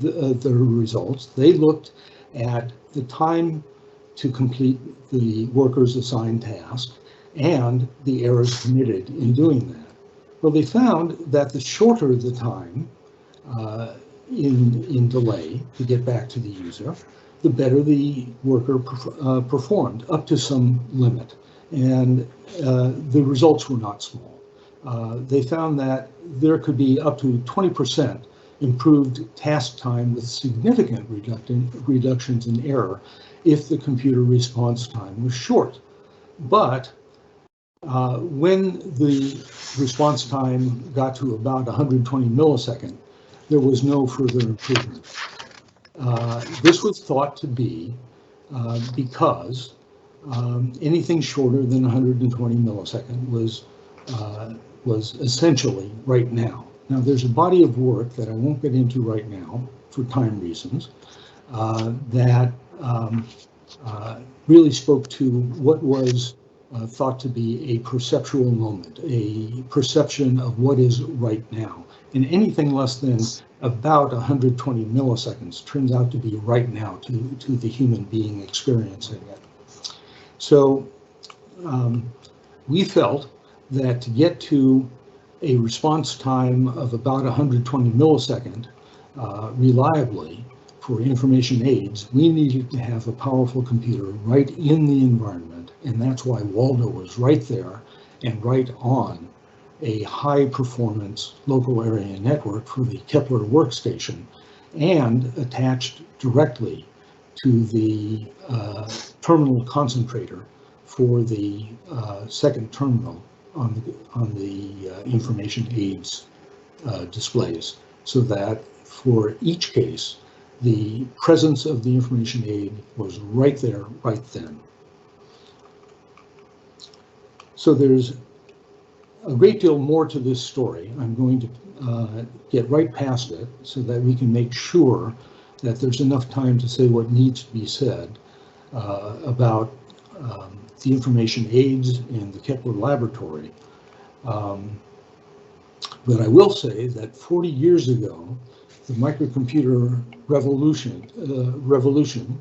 the results, they looked at the time to complete the worker's assigned task and the errors committed in doing that. Well, they found that the shorter the time in delay to get back to the user, the better the worker performed, up to some limit. And the results were not small. They found that there could be up to 20% improved task time with significant reductions in error if the computer response time was short. But when the response time got to about 120 milliseconds, there was no further improvement. This was thought to be because anything shorter than 120 milliseconds was essentially right now. Now, there's a body of work that I won't get into right now for time reasons that really spoke to what was thought to be a perceptual moment, a perception of what is right now. And anything less than about 120 milliseconds turns out to be right now to the human being experiencing it. So we felt that to get to a response time of about 120 milliseconds reliably for information aids, we needed to have a powerful computer right in the environment. And that's why Waldo was right there and right on a high performance local area network for the KEPLER workstation and attached directly to the terminal concentrator for the second terminal on the information aids displays, so that for each case, the presence of the information aid was right there, right then. So there's a great deal more to this story. I'm going to get right past it so that we can make sure that there's enough time to say what needs to be said about the information aids in the KEPLER laboratory. But I will say that 40 years ago, the microcomputer revolution,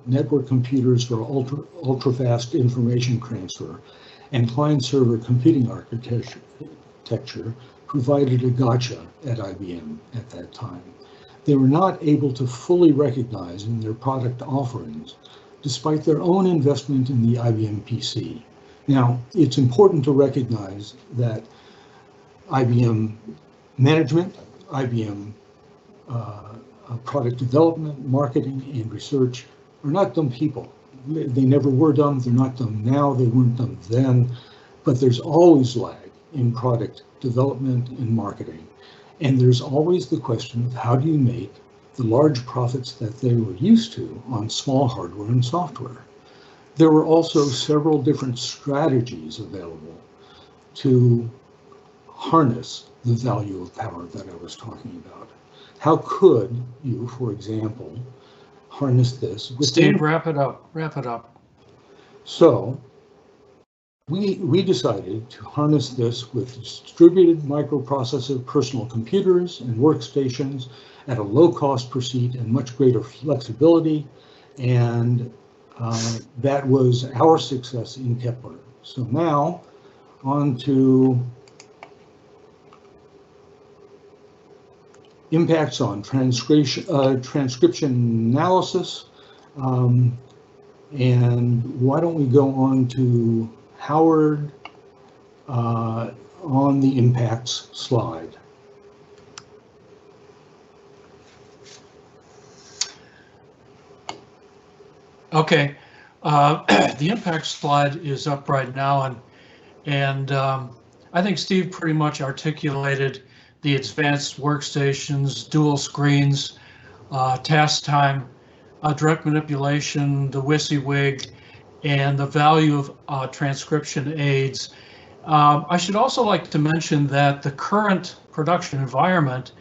network computers for ultra-fast information transfer, and client-server computing architecture provided a gotcha at IBM at that time. They were not able to fully recognize in their product offerings, despite their own investment in the IBM PC. Now, it's important to recognize that IBM management, IBM product development, marketing, and research are not dumb people. They never were dumb, they're not dumb now, they weren't dumb then, but there's always lag in product development and marketing. And there's always the question of how do you make the large profits that they were used to on small hardware and software. There were also several different strategies available to harness the value of power that I was talking about. How could you, for example, harness this? Steve, wrap it up. Wrap it up. So we decided to harness this with distributed microprocessor personal computers and workstations at a low cost per seat and much greater flexibility. And that was our success in Kepler. So now on to impacts on transcription analysis. And why don't we go on to Howard on the impacts slide. Okay, the impact slide is up right now, and I think Steve pretty much articulated the advanced workstations, dual screens, task time, direct manipulation, the WYSIWYG, and the value of transcription aids. I should also like to mention that the current production environment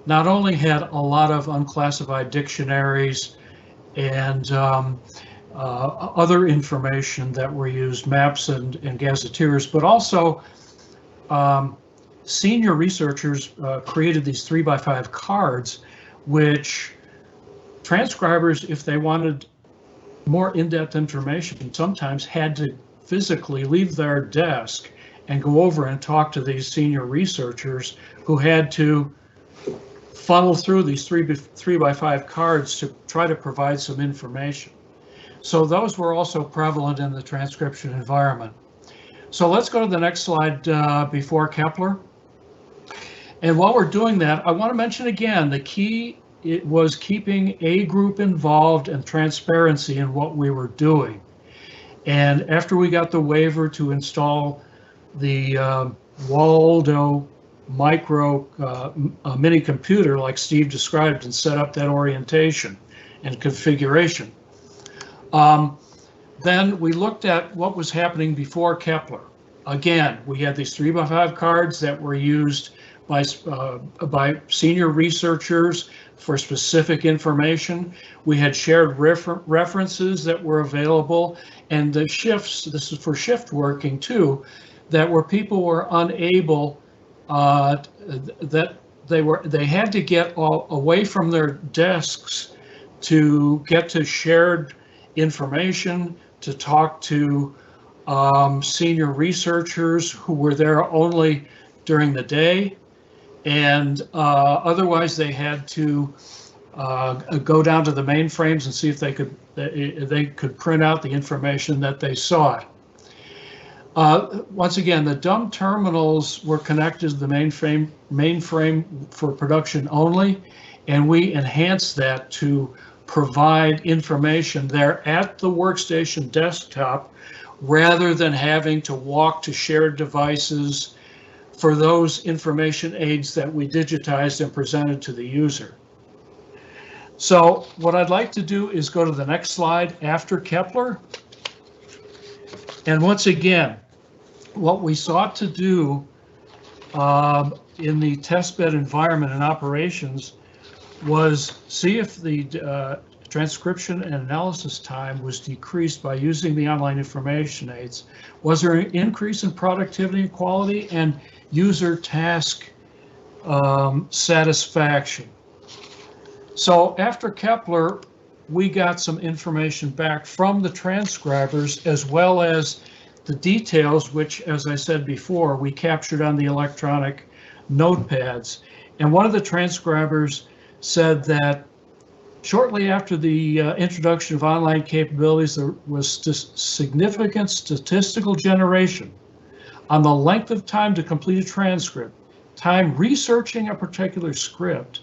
not only had a lot of unclassified dictionaries and other information that were used, maps and gazetteers, but also senior researchers created these 3x5 cards, which transcribers, if they wanted more in-depth information, sometimes had to physically leave their desk and go over and talk to these senior researchers who had to funnel through these 3x5 cards to try to provide some information. So those were also prevalent in the transcription environment. So let's go to the next slide before Kepler. And while we're doing that, I want to mention again, the key was keeping a group involved and transparency in what we were doing. And after we got the waiver to install the Waldo micro mini computer like Steve described and set up that orientation and configuration, then we looked at what was happening before Kepler. Again, we had these 3x5 cards that were used by senior researchers for specific information. We had shared references that were available, and the shifts, this is for shift working too, that where people were unable, that they had to get away from their desks to get to shared information, to talk to senior researchers who were there only during the day, and otherwise they had to go down to the mainframes and see if they could print out the information that they sought. Once again, the dumb terminals were connected to the mainframe for production only, and we enhanced that to provide information there at the workstation desktop rather than having to walk to shared devices for those information aids that we digitized and presented to the user. So what I'd like to do is go to the next slide after Kepler. And once again, what we sought to do in the testbed environment and operations was see if the transcription and analysis time was decreased by using the online information aids. Was there an increase in productivity and quality and user task satisfaction? So after Kepler, we got some information back from the transcribers as well as the details, which, as I said before, we captured on the electronic notepads. And one of the transcribers said that shortly after the introduction of online capabilities, there was significant statistical generation on the length of time to complete a transcript, time researching a particular script.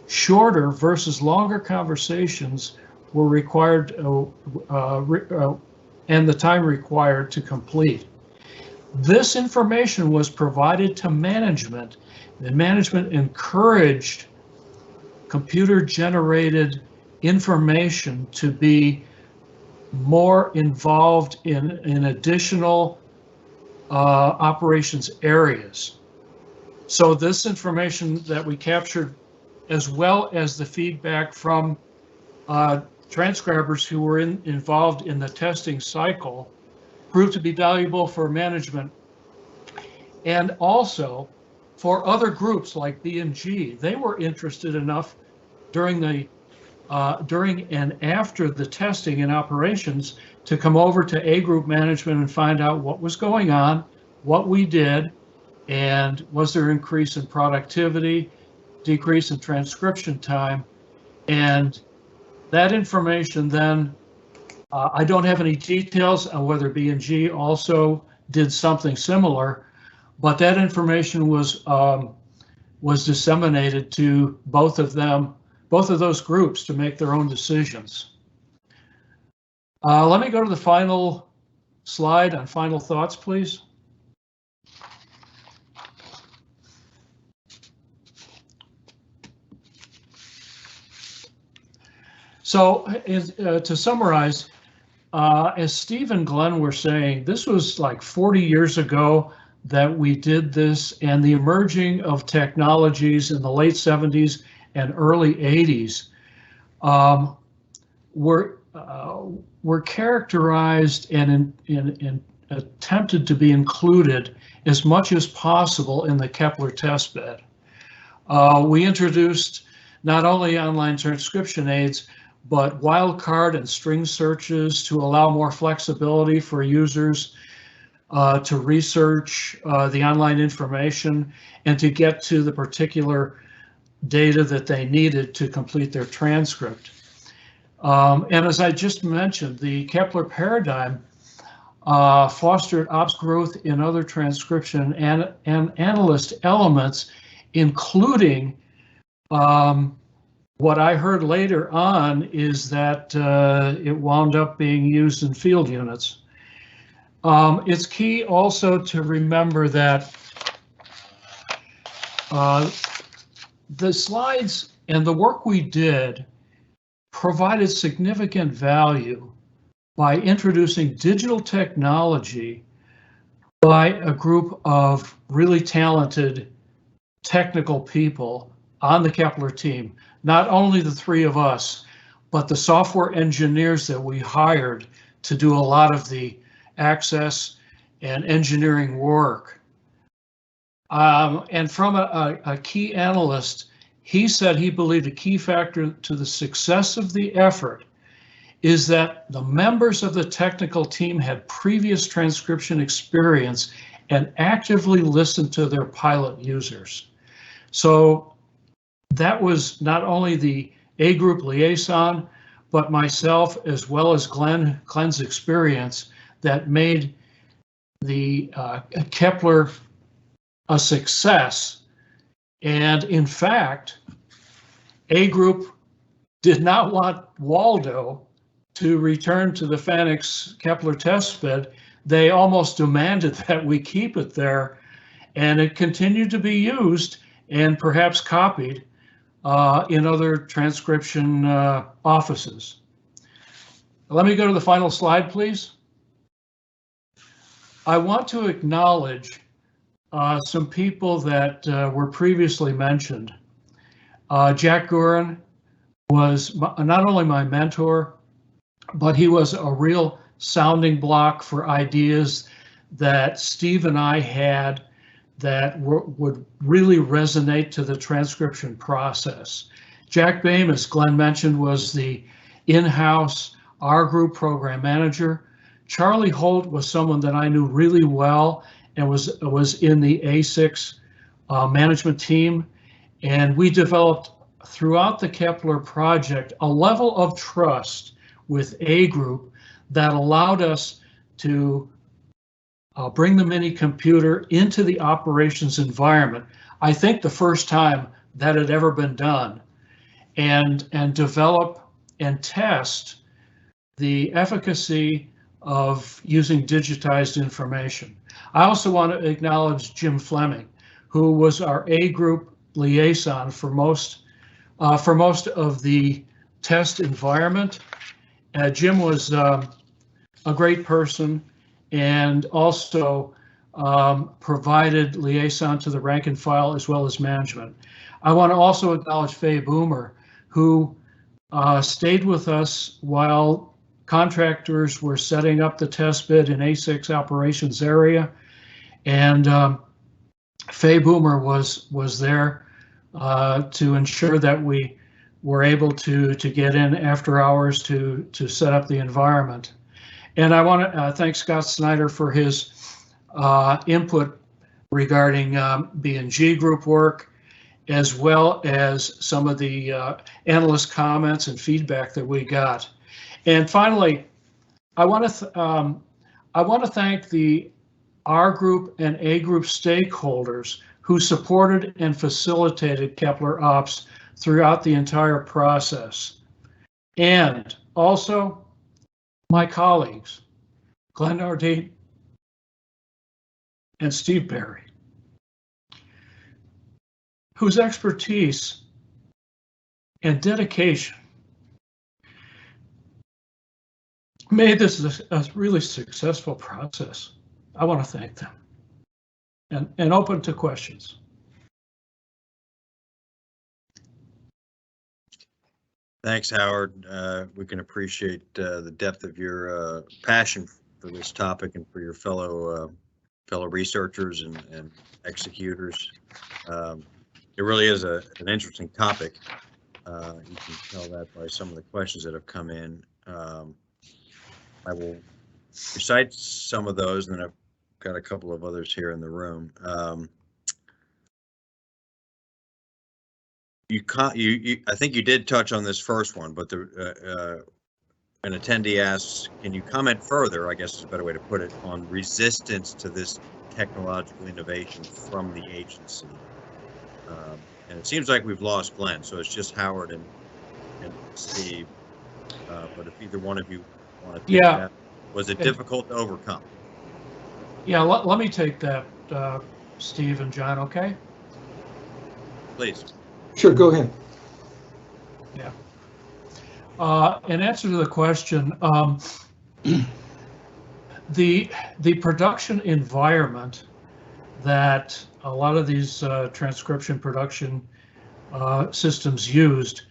Shorter versus longer conversations were required, and the time required to complete. This information was provided to management, and management encouraged computer-generated information to be more involved in additional operations areas. So this information that we captured, as well as the feedback from transcribers who were involved in the testing cycle, proved to be valuable for management and also for other groups like B&G. They were interested enough during and after the testing and operations to come over to A group management and find out what was going on, what we did, and was there increase in productivity, decrease in transcription time. And that information then, I don't have any details on whether B&G also did something similar, but that information was disseminated to both of those groups to make their own decisions. Let me go to the final slide on final thoughts, please. So to summarize, as Steve and Glenn were saying, this was like 40 years ago that we did this, and the emerging of technologies in the late 70s and early 80s were characterized and attempted to be included as much as possible in the Kepler testbed. We introduced not only online transcription aids, but wildcard and string searches to allow more flexibility for users to research the online information and to get to the particular data that they needed to complete their transcript. And as I just mentioned, the Kepler paradigm fostered ops growth in other transcription and analyst elements, including what I heard later on is that it wound up being used in field units. It's key also to remember that the slides and the work we did provided significant value by introducing digital technology by a group of really talented technical people on the Kepler team. Not only the three of us, but the software engineers that we hired to do a lot of the access and engineering work. And from a key analyst, he said he believed a key factor to the success of the effort is that the members of the technical team had previous transcription experience and actively listened to their pilot users. So that was not only the A group liaison, but myself as well as Glenn's experience that made the Kepler a success. And in fact, A group did not want Waldo to return to the FANUC Kepler testbed. They almost demanded that we keep it there, and it continued to be used and perhaps copied in other transcription offices. Let me go to the final slide, please. I want to acknowledge some people that were previously mentioned. Jack Gurin was not only my mentor, but he was a real sounding block for ideas that Steve and I had that would really resonate to the transcription process. Jack Boehm, as Glenn mentioned, was the in-house R group program manager. Charlie Holt was someone that I knew really well and was in the A6 management team. And we developed throughout the Kepler project a level of trust with A group that allowed us to bring the mini computer into the operations environment. I think the first time that had ever been done, and develop and test the efficacy of using digitized information. I also want to acknowledge Jim Fleming, who was our A group liaison for most of the test environment. Jim was a great person, and also provided liaison to the rank and file as well as management. I want to also acknowledge Faye Boomer, who stayed with us while contractors were setting up the test bed in A6 operations area. And Faye Boomer was there to ensure that we were able to get in after hours to set up the environment. And I want to thank Scott Snyder for his input regarding B&G group work, as well as some of the analyst comments and feedback that we got. And finally, I want to thank the R group and A group stakeholders who supported and facilitated Kepler Ops throughout the entire process. And also my colleagues, Glenn Nordin and Steve Berry, whose expertise and dedication made this a really successful process. I want to thank them and open to questions. Thanks, Howard. We can appreciate the depth of your passion for this topic and for your fellow researchers and executors. It really is an interesting topic. You can tell that by some of the questions that have come in. I will recite some of those, and then I've got a couple of others here in the room. I think you did touch on this first one, but an attendee asks, can you comment further, I guess is a better way to put it, on resistance to this technological innovation from the agency? And it seems like we've lost Glenn, so it's just Howard and Steve. But if either one of you want to take that, was it difficult to overcome? Yeah, let me take that, Steve and John, okay? Please. Sure, go ahead. Yeah. In answer to the question, the production environment that a lot of these transcription production systems used,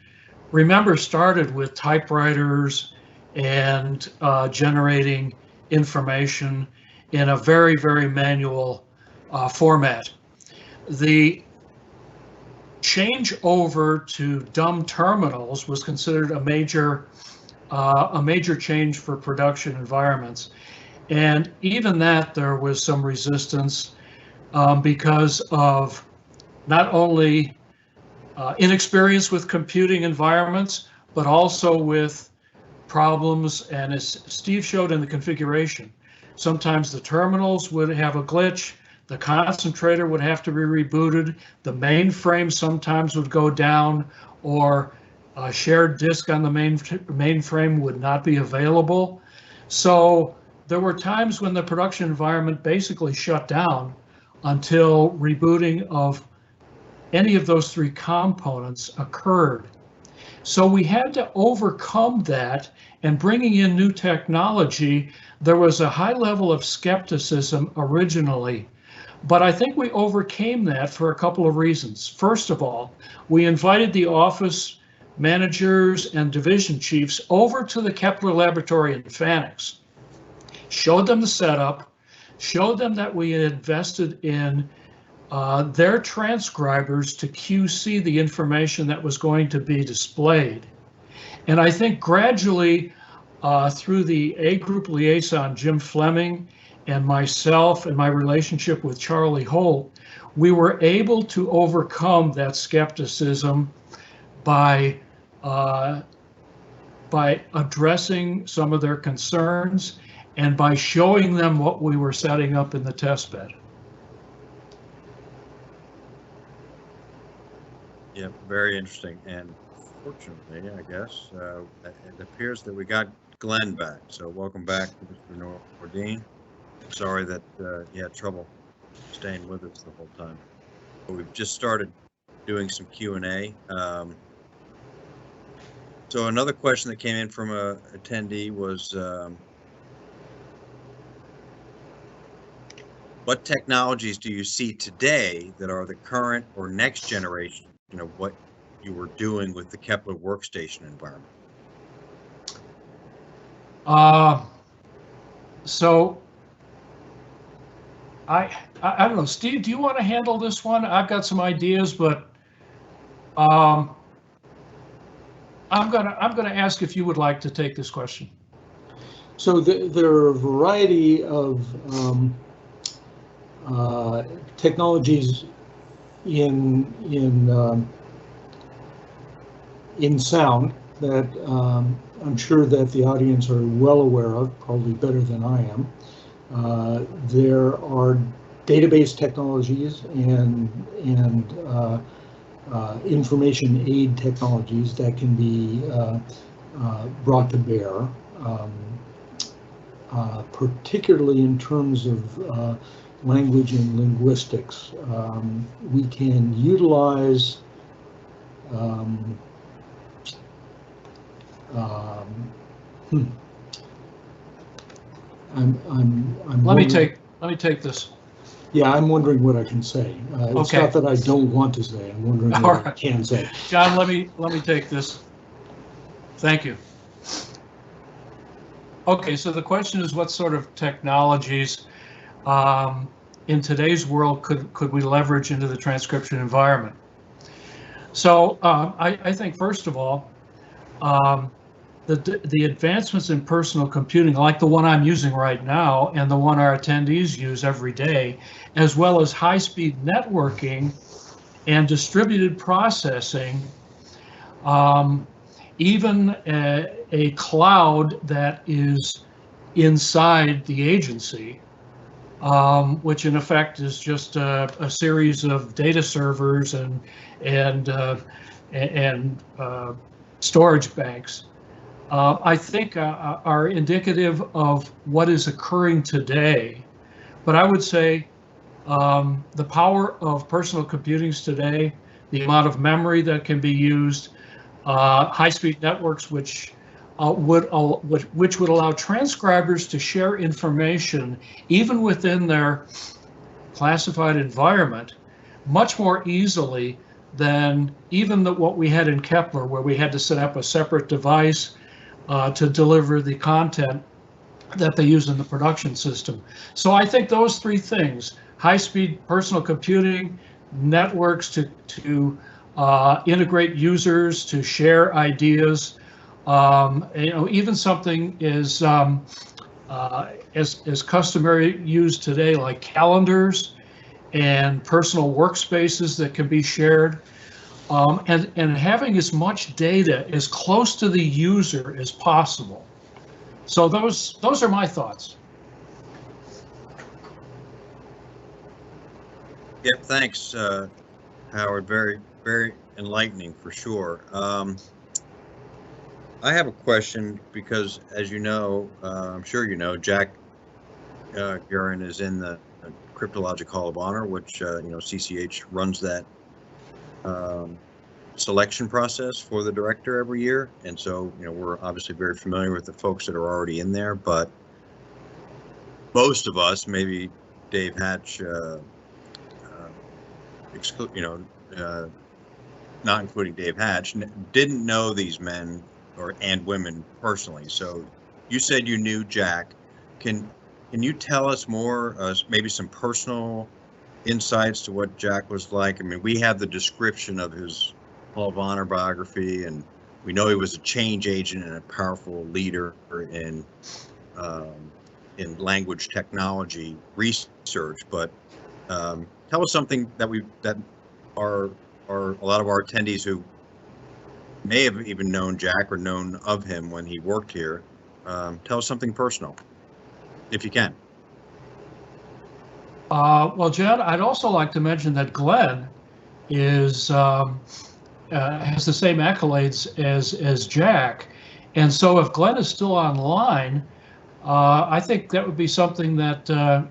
remember, started with typewriters and generating information in a very, very manual format. The change over to dumb terminals was considered a major change for production environments, and even that there was some resistance because of not only inexperience with computing environments, but also with problems. And as Steve showed in the configuration, sometimes the terminals would have a glitch. The concentrator would have to be rebooted. The mainframe sometimes would go down, or a shared disk on the mainframe would not be available. So there were times when the production environment basically shut down until rebooting of any of those three components occurred. So we had to overcome that, and bringing in new technology, there was a high level of skepticism originally. But I think we overcame that for a couple of reasons. First of all, we invited the office managers and division chiefs over to the Kepler laboratory in Phoenix, showed them the setup, showed them that we had invested in their transcribers to QC the information that was going to be displayed. And I think gradually through the A group liaison, Jim Fleming, and myself and my relationship with Charlie Holt, we were able to overcome that skepticism by addressing some of their concerns and by showing them what we were setting up in the test bed. Yeah, very interesting. And fortunately, I guess, it appears that we got Glenn back. So welcome back, Mr. Nordin. Sorry that you had trouble staying with us the whole time. But we've just started doing some Q&A. So another question that came in from a attendee was, what technologies do you see today that are the current or next generation of what you were doing with the Kepler workstation environment? So I don't know, Steve, do you want to handle this one? I've got some ideas, but I'm gonna ask if you would like to take this question. So there are a variety of technologies in sound that I'm sure that the audience are well aware of, probably better than I am. There are database technologies and information aid technologies that can be brought to bear, particularly in terms of language and linguistics. We can utilize Let me take this. Yeah, I'm wondering what I can say. It's Okay. not that I don't want to say. I'm wondering what I Alright. can say. John, let me take this. Thank you. Okay, so the question is, what sort of technologies in today's world could we leverage into the transcription environment? So I think, first of all, the advancements in personal computing, like the one I'm using right now and the one our attendees use every day, as well as high-speed networking and distributed processing, even a cloud that is inside the agency, which in effect is just a series of data servers and storage banks, I think are indicative of what is occurring today. But I would say the power of personal computing today, the amount of memory that can be used, high-speed networks which would allow transcribers to share information even within their classified environment much more easily than even what we had in Kepler, where we had to set up a separate device to deliver the content that they use in the production system. So I think those three things: high-speed personal computing, networks to integrate users, to share ideas, even something is as customary used today, like calendars and personal workspaces that can be shared, and having as much data as close to the user as possible. So those are my thoughts. Yep, thanks, Howard. Very, very enlightening for sure. I have a question because, as you know, I'm sure you know, Jack Guerin is in the Cryptologic Hall of Honor, which CCH runs that selection process for the director every year, and so we're obviously very familiar with the folks that are already in there. But most of us, maybe Dave Hatch, not including Dave Hatch, didn't know these men and women personally. So you said you knew Jack. Can you tell us more, maybe some personal insights to what Jack was like? I mean, we have the description of his Hall of Honor biography, and we know he was a change agent and a powerful leader in language technology research. But tell us something that are a lot of our attendees who may have even known Jack or known of him when he worked here. Tell us something personal, if you can. Well, Jed, I'd also like to mention that Glenn has the same accolades as Jack, and so if Glenn is still online, I think that would be something that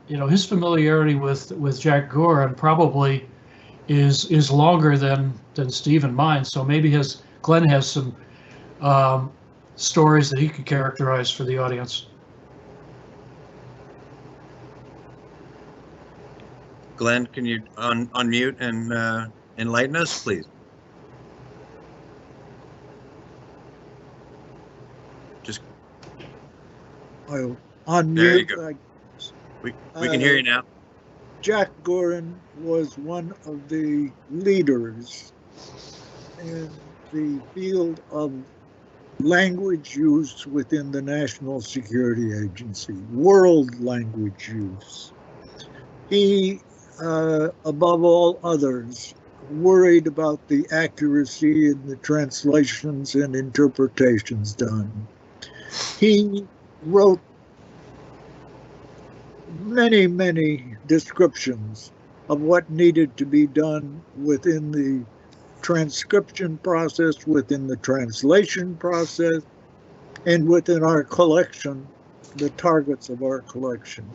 his familiarity with Jack Guerin probably is longer than Steve and mine. So maybe Glenn has some stories that he could characterize for the audience. Glenn, can you unmute and enlighten us, please? Just I'll there you unmute. go. We can hear you now. Jack Gorin was one of the leaders in the field of language use within the National Security Agency, world language use. He, above all others, worried about the accuracy in the translations and interpretations done. He wrote many descriptions of what needed to be done within the transcription process, within the translation process, and within our collection, the targets of our collection.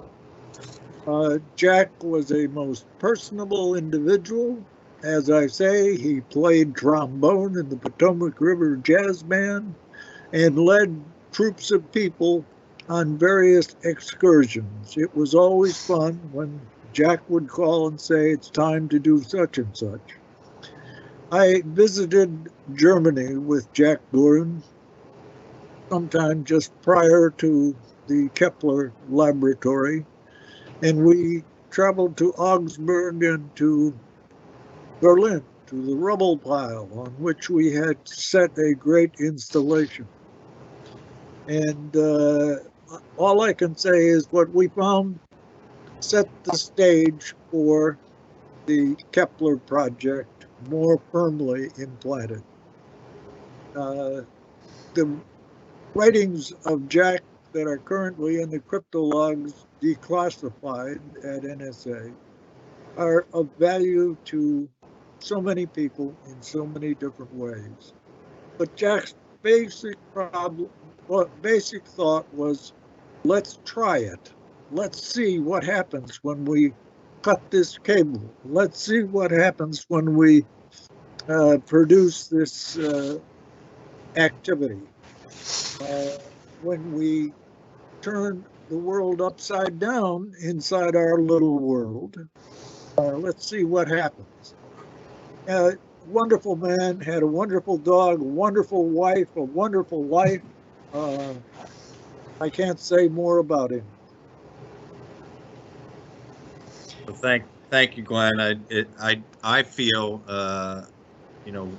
Jack was a most personable individual. As I say, he played trombone in the Potomac River Jazz Band and led troops of people on various excursions. It was always fun when Jack would call and say, it's time to do such and such. I visited Germany with Jack Gorin sometime just prior to the KEPLER laboratory, and we traveled to Augsburg and to Berlin, to the rubble pile on which we had set a great installation. And all I can say is what we found set the stage for the KEPLER project more firmly implanted. The writings of Jack that are currently in the cryptologs declassified at NSA are of value to so many people in so many different ways. But Jack's basic thought was, let's try it. Let's see what happens when we cut this cable. Let's see what happens when we produce this activity. When we turn the world upside down inside our little world, let's see what happens. Wonderful man, had a wonderful dog, a wonderful wife, a wonderful life. I can't say more about him. Well, thank you, Glenn. I feel you know,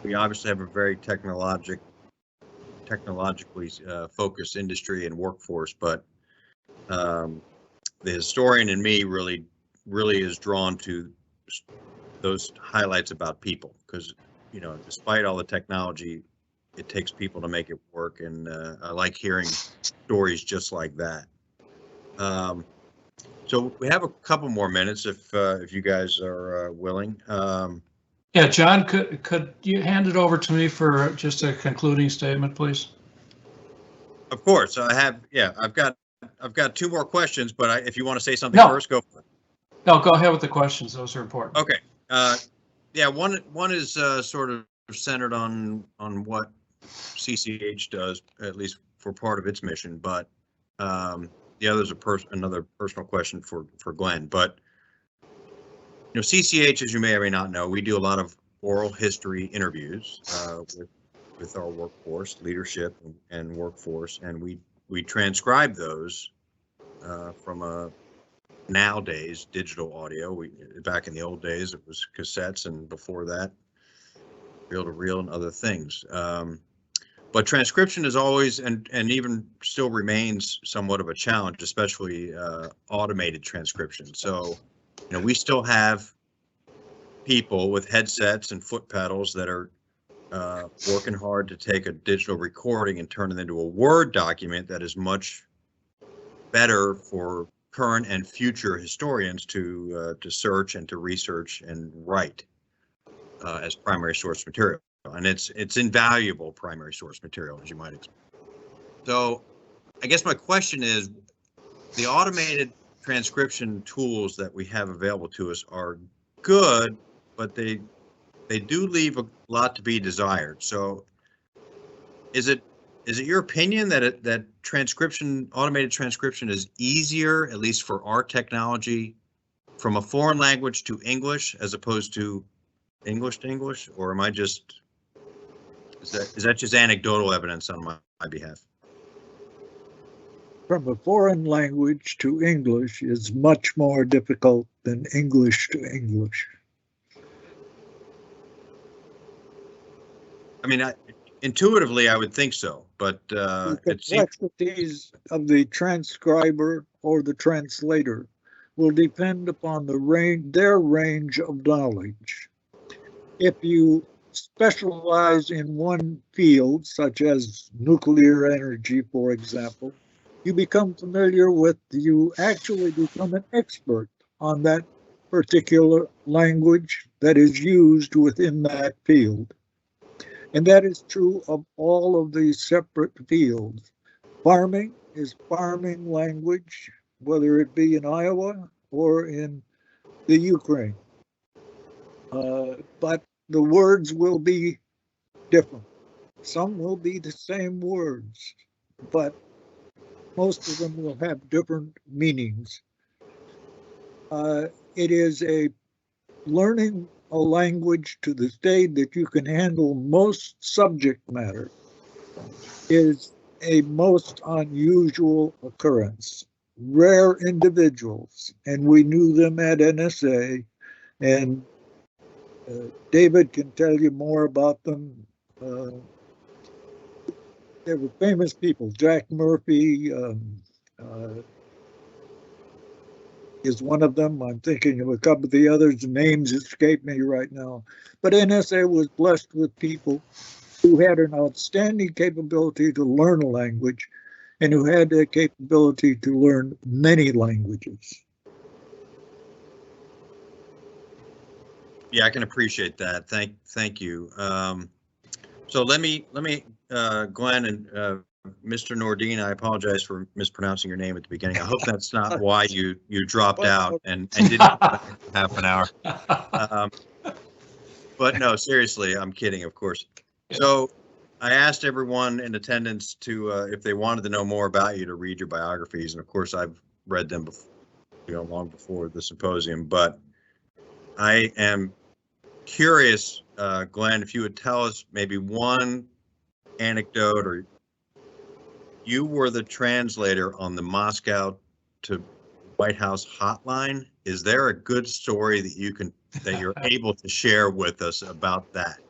we obviously have a very technologically focused industry and workforce, but the historian in me really is drawn to those highlights about people, because despite all the technology, it takes people to make it work, and I like hearing stories just like that. So we have a couple more minutes if you guys are willing. Yeah, John, could you hand it over to me for just a concluding statement, please? Of course, I have. Yeah, I've got two more questions, but if you want to say something first, go for it. No, go ahead with the questions. Those are important. Okay. Yeah, one is sort of centered on what CCH does, at least for part of its mission, but the other is another personal question for Glenn. But CCH, as you may or may not know, we do a lot of oral history interviews with our workforce, leadership and workforce, and we transcribe those from a nowadays digital audio. Back in the old days, it was cassettes, and before that, reel-to-reel and other things. But transcription is always and even still remains somewhat of a challenge, especially automated transcription. So, we still have people with headsets and foot pedals that are working hard to take a digital recording and turn it into a Word document that is much better for current and future historians to search and to research and write as primary source material. And it's invaluable primary source material, as you might expect. So I guess my question is, the automated transcription tools that we have available to us are good, but they do leave a lot to be desired. So is it your opinion that automated transcription is easier, at least for our technology, from a foreign language to English as opposed to English, or am I just, is that just anecdotal evidence on my behalf? From a foreign language to English is much more difficult than English to English. I mean, intuitively, I would think so, but The it seems. complexities of the transcriber or the translator will depend upon their range of knowledge. If you specialize in one field, such as nuclear energy, for example, you actually become an expert on that particular language that is used within that field. And that is true of all of these separate fields. Farming is farming language, whether it be in Iowa or in the Ukraine. But the words will be different. Some will be the same words, but most of them will have different meanings. It is a learning a language to the state that you can handle most subject matter is a most unusual occurrence. Rare individuals, and we knew them at NSA, and David can tell you more about them. They were famous people. Jack Murphy is one of them. I'm thinking of a couple of the others. Names escape me right now. But NSA was blessed with people who had an outstanding capability to learn a language and who had the capability to learn many languages. Yeah, I can appreciate that. Thank you. So let me, Glenn and Mr. Nordin, I apologize for mispronouncing your name at the beginning. I hope that's not why you dropped out and didn't half an hour. But no, seriously, I'm kidding, of course. So I asked everyone in attendance to, if they wanted to know more about you, to read your biographies, and of course I've read them before, long before the symposium. But I am curious, Glenn, if you would tell us maybe one anecdote, or you were the translator on the Moscow to White House hotline. Is there a good story that you're able to share with us about that?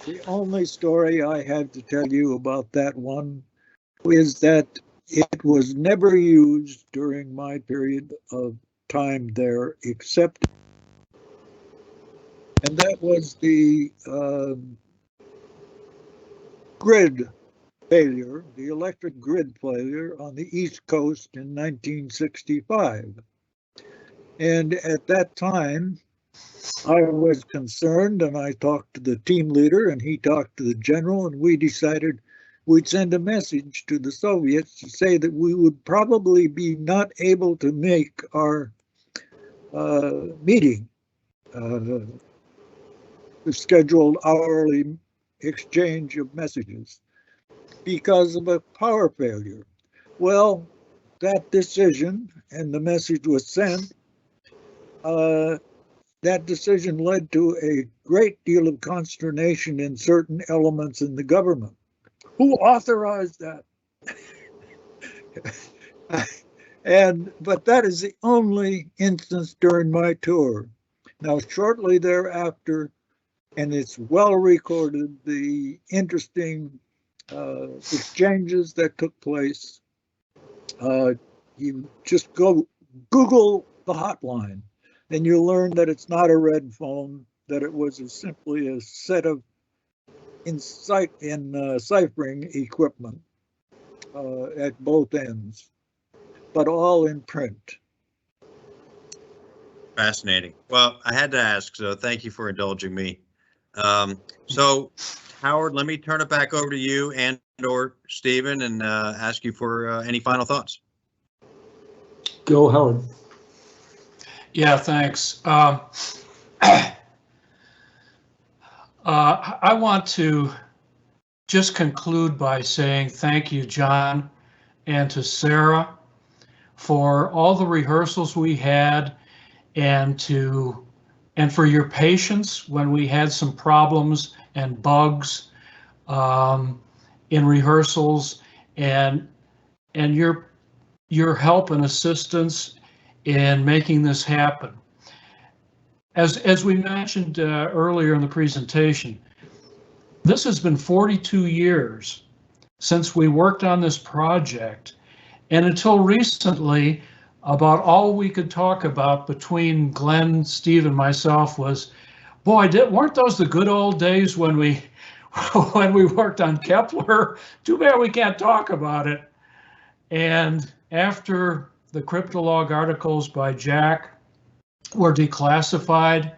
The only story I have to tell you about that one is that it was never used during my period of time there, except, and that was the grid failure, the electric grid failure on the East Coast in 1965. And at that time, I was concerned, and I talked to the team leader, and he talked to the general, and we decided we'd send a message to the Soviets to say that we would probably be not able to make our meeting, the scheduled hourly exchange of messages, because of a power failure. Well, that decision, and the message was sent, that decision led to a great deal of consternation in certain elements in the government. Who authorized that? But that is the only instance during my tour. Now, shortly thereafter, and it's well recorded, the interesting exchanges that took place. You just go Google the hotline, and you'll learn that it's not a red phone, that it was simply a set of ciphering equipment at both ends, but all in print. Fascinating. Well, I had to ask, so thank you for indulging me. So, Howard, let me turn it back over to you and or Stephen and ask you for any final thoughts. Go, Howard. Yeah, thanks. I want to just conclude by saying thank you, John, and to Sarah for all the rehearsals we had, and for your patience when we had some problems and bugs in rehearsals, and your help and assistance in making this happen. As we mentioned earlier in the presentation, this has been 42 years since we worked on this project, and until recently, about all we could talk about between Glenn, Steve, and myself was, boy, weren't those the good old days when we worked on Kepler? Too bad we can't talk about it. And after the Cryptolog articles by Jack were declassified,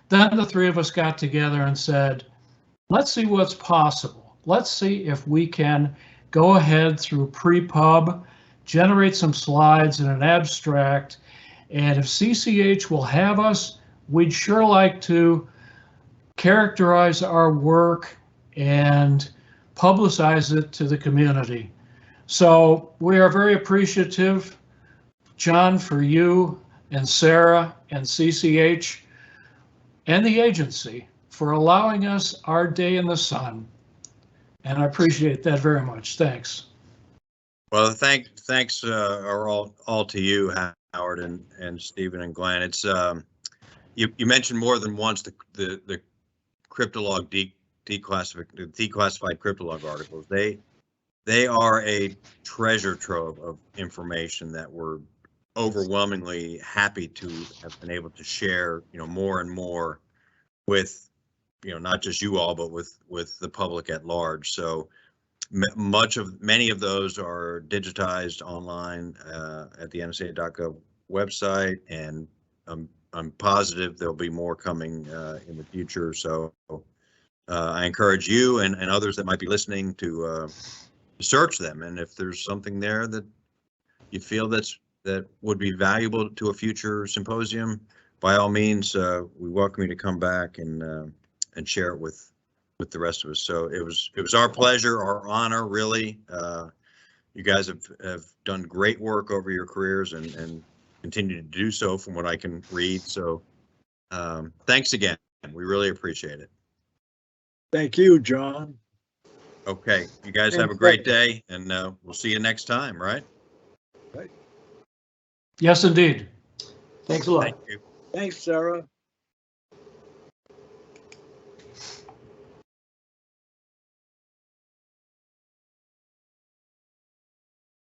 then the three of us got together and said, let's see what's possible. Let's see if we can go ahead through pre-pub, generate some slides in an abstract, and if CCH will have us, we'd sure like to characterize our work and publicize it to the community. So we are very appreciative, John, for you and Sarah and CCH and the agency for allowing us our day in the sun. And I appreciate that very much. Thanks. Well, thanks are all to you, Howard and Stephen and Glenn. It's you mentioned more than once the Cryptolog declassified Cryptolog articles. They are a treasure trove of information that we're overwhelmingly happy to have been able to share, more and more with, not just you all, but with the public at large. So many of those are digitized online at the NSA.gov website, and I'm positive there'll be more coming in the future. So I encourage you and others that might be listening to search them, and if there's something there that you feel that would be valuable to a future symposium, by all means, we welcome you to come back and share it with the rest of us. So it was our pleasure, our honor, really. You guys have done great work over your careers and continue to do so from what I can read. So thanks again. We really appreciate it. Thank you, John. Okay, you guys have a great day, and we'll see you next time, right? Yes, indeed. Thanks a lot. Thank you. Thanks, Sarah.